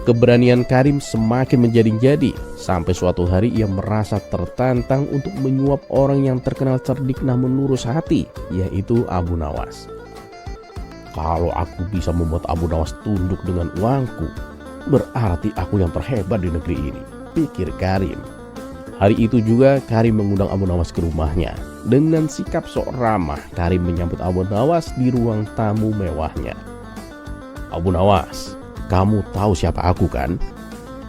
Keberanian Karim semakin menjadi-jadi, sampai suatu hari ia merasa tertantang untuk menyuap orang yang terkenal cerdik namun lurus hati, yaitu Abu Nawas. Kalau aku bisa membuat Abu Nawas tunduk dengan uangku, berarti aku yang terhebat di negeri ini, pikir Karim. Hari itu juga Karim mengundang Abu Nawas ke rumahnya. Dengan sikap sok ramah, Karim menyambut Abu Nawas di ruang tamu mewahnya. Abu Nawas, kamu tahu siapa aku kan?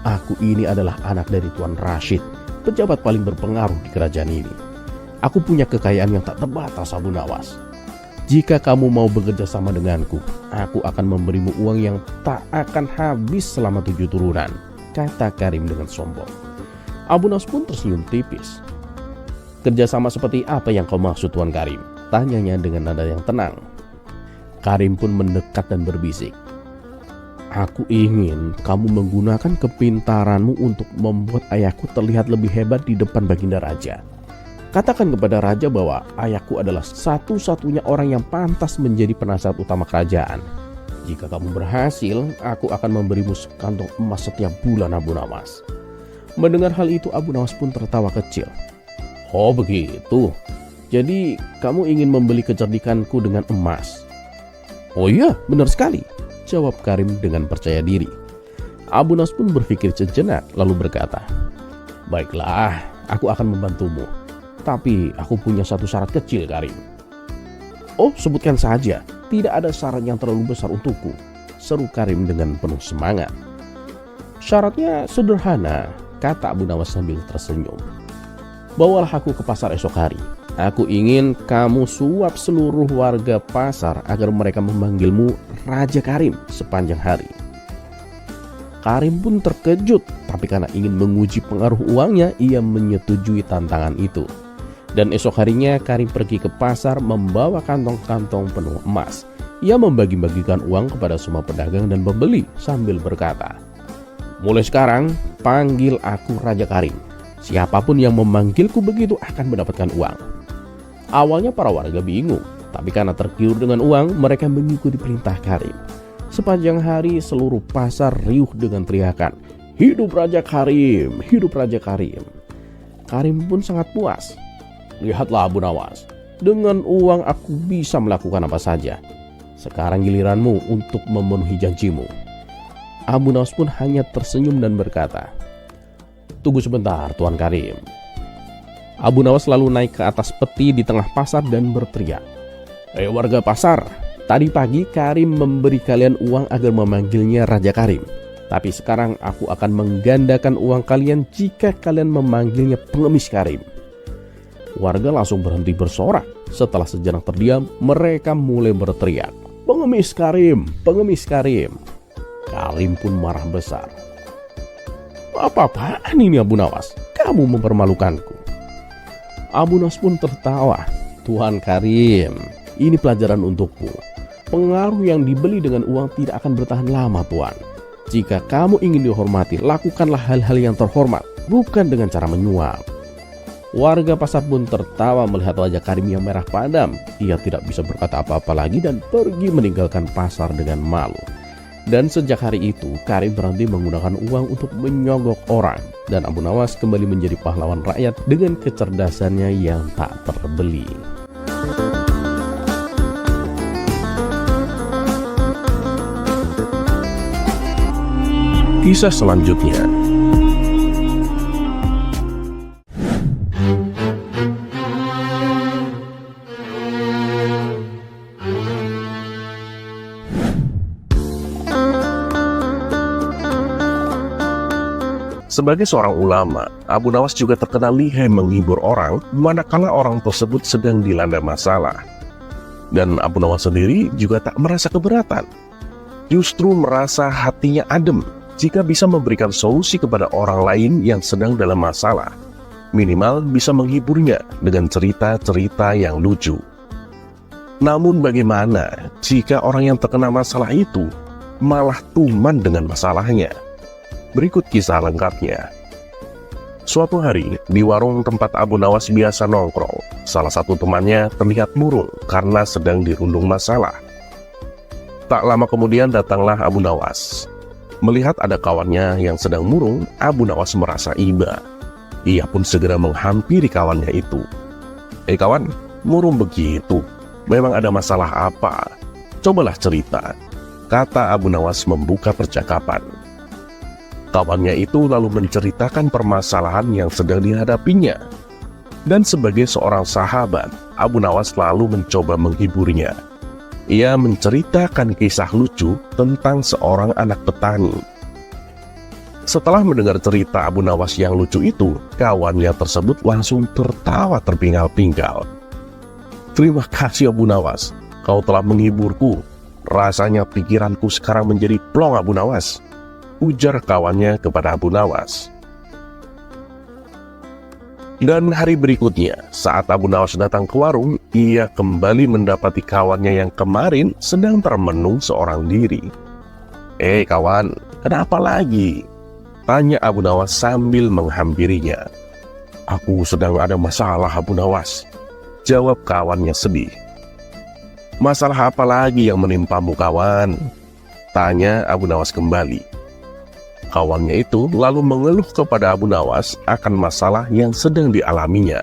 Aku ini adalah anak dari Tuan Rashid, pejabat paling berpengaruh di kerajaan ini. Aku punya kekayaan yang tak terbatas, Abu Nawas. Jika kamu mau bekerja sama denganku, aku akan memberimu uang yang tak akan habis selama 7 turunan, kata Karim dengan sombong. Abu Nawas pun tersenyum tipis. Kerjasama seperti apa yang kau maksud, Tuan Karim? Tanyanya dengan nada yang tenang. Karim pun mendekat dan berbisik. Aku ingin kamu menggunakan kepintaranmu untuk membuat ayahku terlihat lebih hebat di depan Baginda Raja. Katakan kepada Raja bahwa ayahku adalah satu-satunya orang yang pantas menjadi penasihat utama kerajaan. Jika kamu berhasil, aku akan memberimu sekantong emas setiap bulan, Abu Nawas. Mendengar hal itu, Abu Nawas pun tertawa kecil. Oh begitu, jadi kamu ingin membeli kecerdikanku dengan emas? Oh iya, benar sekali, jawab Karim dengan percaya diri. Abu Nawas pun berpikir sejenak lalu berkata, baiklah, aku akan membantumu. Tapi aku punya satu syarat kecil, Karim. Oh, sebutkan saja, tidak ada syarat yang terlalu besar untukku, seru Karim dengan penuh semangat. Syaratnya sederhana, kata Abu Nawas sambil tersenyum. Bawalah aku ke pasar esok hari. Aku ingin kamu suap seluruh warga pasar agar mereka memanggilmu Raja Karim sepanjang hari. Karim pun terkejut, tapi karena ingin menguji pengaruh uangnya, ia menyetujui tantangan itu. Dan esok harinya Karim pergi ke pasar membawa kantong-kantong penuh emas. Ia membagi-bagikan uang kepada semua pedagang dan pembeli sambil berkata, mulai sekarang panggil aku Raja Karim. Siapapun yang memanggilku begitu akan mendapatkan uang. Awalnya para warga bingung, tapi karena tergiur dengan uang, mereka mengikuti perintah Karim. Sepanjang hari seluruh pasar riuh dengan teriakan, hidup Raja Karim, hidup Raja Karim. Karim pun sangat puas. Lihatlah Abu Nawas, dengan uang aku bisa melakukan apa saja. Sekarang giliranmu untuk memenuhi janjimu. Abu Nawas pun hanya tersenyum dan berkata, tunggu sebentar, Tuan Karim. Abu Nawas lalu naik ke atas peti di tengah pasar dan berteriak, warga pasar, tadi pagi Karim memberi kalian uang agar memanggilnya Raja Karim. Tapi sekarang aku akan menggandakan uang kalian jika kalian memanggilnya Pengemis Karim. Warga langsung berhenti bersorak. Setelah sejenak terdiam, mereka mulai berteriak, Pengemis Karim, Pengemis Karim. Karim pun marah besar. Apa-apaan ini Abu Nawas? Kamu mempermalukanku. Abu Nawas pun tertawa. Tuan Karim, ini pelajaran untukmu. Pengaruh yang dibeli dengan uang tidak akan bertahan lama, Tuan. Jika kamu ingin dihormati, lakukanlah hal-hal yang terhormat, bukan dengan cara menyuap. Warga pasar pun tertawa melihat wajah Karim yang merah padam. Ia tidak bisa berkata apa-apa lagi dan pergi meninggalkan pasar dengan malu. Dan sejak hari itu, Karim berhenti menggunakan uang untuk menyogok orang. Dan Abu Nawas kembali menjadi pahlawan rakyat dengan kecerdasannya yang tak terbeli. Kisah selanjutnya. Sebagai seorang ulama, Abu Nawas juga terkenal lihai menghibur orang manakala orang tersebut sedang dilanda masalah. Dan Abu Nawas sendiri juga tak merasa keberatan. Justru merasa hatinya adem jika bisa memberikan solusi kepada orang lain yang sedang dalam masalah. Minimal bisa menghiburnya dengan cerita-cerita yang lucu. Namun bagaimana jika orang yang terkena masalah itu malah tuman dengan masalahnya? Berikut kisah lengkapnya. Suatu hari, di warung tempat Abu Nawas biasa nongkrong, salah satu temannya terlihat murung karena sedang dirundung masalah. Tak lama kemudian datanglah Abu Nawas. Melihat ada kawannya yang sedang murung, Abu Nawas merasa iba. Ia pun segera menghampiri kawannya itu. Kawan, murung begitu. Memang ada masalah apa? Cobalah cerita, kata Abu Nawas membuka percakapan. Kawannya itu lalu menceritakan permasalahan yang sedang dihadapinya. Dan sebagai seorang sahabat, Abu Nawas lalu mencoba menghiburnya. Ia menceritakan kisah lucu tentang seorang anak petani. Setelah mendengar cerita Abu Nawas yang lucu itu, kawannya tersebut langsung tertawa terpinggal-pinggal. Terima kasih Abu Nawas, kau telah menghiburku. Rasanya pikiranku sekarang menjadi plong Abu Nawas, ujar kawannya kepada Abu Nawas. Dan hari berikutnya, saat Abu Nawas datang ke warung, ia kembali mendapati kawannya yang kemarin sedang termenung seorang diri. Kawan, kenapa lagi? Tanya Abu Nawas sambil menghampirinya. Aku sedang ada masalah Abu Nawas, jawab kawannya sedih. Masalah apa lagi yang menimpamu kawan? Tanya Abu Nawas kembali. Kawannya itu lalu mengeluh kepada Abu Nawas akan masalah yang sedang dialaminya.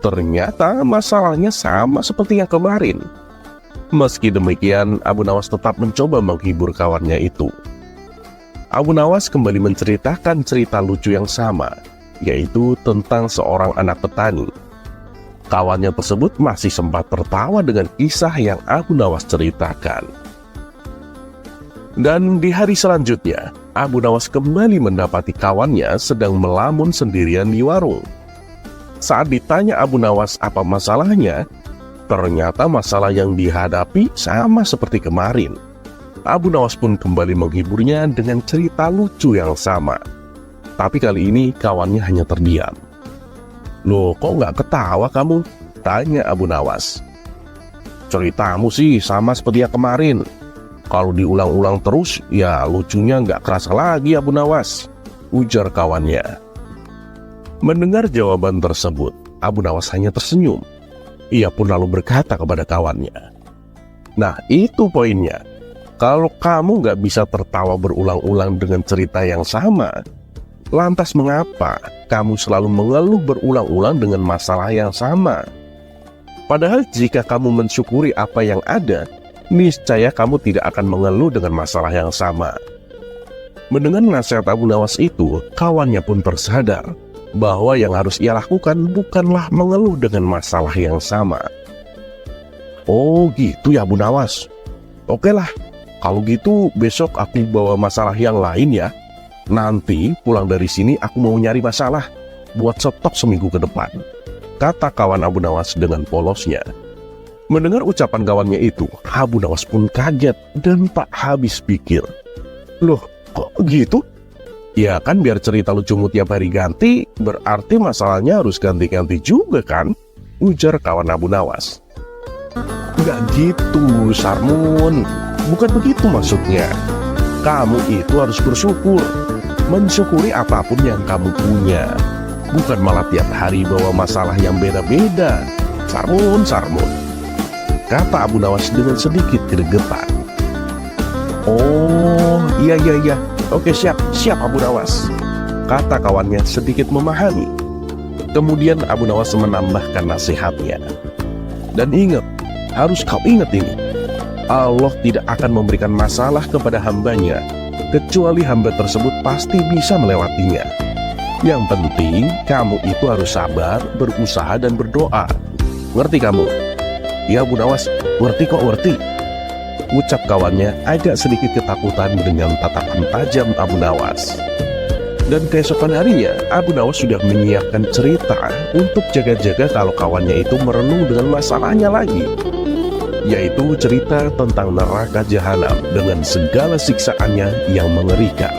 Ternyata masalahnya sama seperti yang kemarin. Meski demikian, Abu Nawas tetap mencoba menghibur kawannya itu. Abu Nawas kembali menceritakan cerita lucu yang sama, yaitu tentang seorang anak petani. Kawannya tersebut masih sempat tertawa dengan kisah yang Abu Nawas ceritakan. Dan di hari selanjutnya, Abu Nawas kembali mendapati kawannya sedang melamun sendirian di warung. Saat ditanya Abu Nawas apa masalahnya, ternyata masalah yang dihadapi sama seperti kemarin. Abu Nawas pun kembali menghiburnya dengan cerita lucu yang sama. Tapi kali ini kawannya hanya terdiam. Loh, kok nggak ketawa kamu? Tanya Abu Nawas. Ceritamu sih sama seperti yang kemarin. Kalau diulang-ulang terus, ya lucunya nggak kerasa lagi Abu Nawas, ujar kawannya. Mendengar jawaban tersebut, Abu Nawas hanya tersenyum. Ia pun lalu berkata kepada kawannya, nah itu poinnya. Kalau kamu nggak bisa tertawa berulang-ulang dengan cerita yang sama, lantas mengapa kamu selalu mengeluh berulang-ulang dengan masalah yang sama? Padahal jika kamu mensyukuri apa yang ada, niscaya kamu tidak akan mengeluh dengan masalah yang sama. Mendengar nasihat Abu Nawas itu, kawannya pun tersadar bahwa yang harus ia lakukan bukanlah mengeluh dengan masalah yang sama. Oh gitu ya Abu Nawas. Oke lah, kalau gitu besok aku bawa masalah yang lain ya. Nanti pulang dari sini aku mau nyari masalah buat stok seminggu ke depan, kata kawan Abu Nawas dengan polosnya. Mendengar ucapan kawannya itu, Abu Nawas pun kaget dan tak habis pikir. Loh, kok gitu? Ya kan biar cerita lucumu tiap hari ganti, berarti masalahnya harus ganti-ganti juga kan? Ujar kawan Abu Nawas. Nggak gitu, Sarmun. Bukan begitu maksudnya. Kamu itu harus bersyukur. Mensyukuri apapun yang kamu punya. Bukan malah tiap hari bawa masalah yang beda-beda. Sarmun, kata Abu Nawas dengan sedikit gregetan. Oh, iya. Oke, siap Abu Nawas, kata kawannya sedikit memahami. Kemudian Abu Nawas menambahkan nasihatnya. Dan ingat, harus kau ingat ini. Allah tidak akan memberikan masalah kepada hambanya, kecuali hamba tersebut pasti bisa melewatinya. Yang penting, kamu itu harus sabar, berusaha dan berdoa. Ngerti kamu? Ya Abu Nawas, ngerti. Ucap kawannya agak sedikit ketakutan dengan tatapan tajam Abu Nawas. Dan keesokan harinya, Abu Nawas sudah menyiapkan cerita untuk jaga-jaga kalau kawannya itu merenung dengan masalahnya lagi. Yaitu cerita tentang neraka jahanam dengan segala siksaannya yang mengerikan.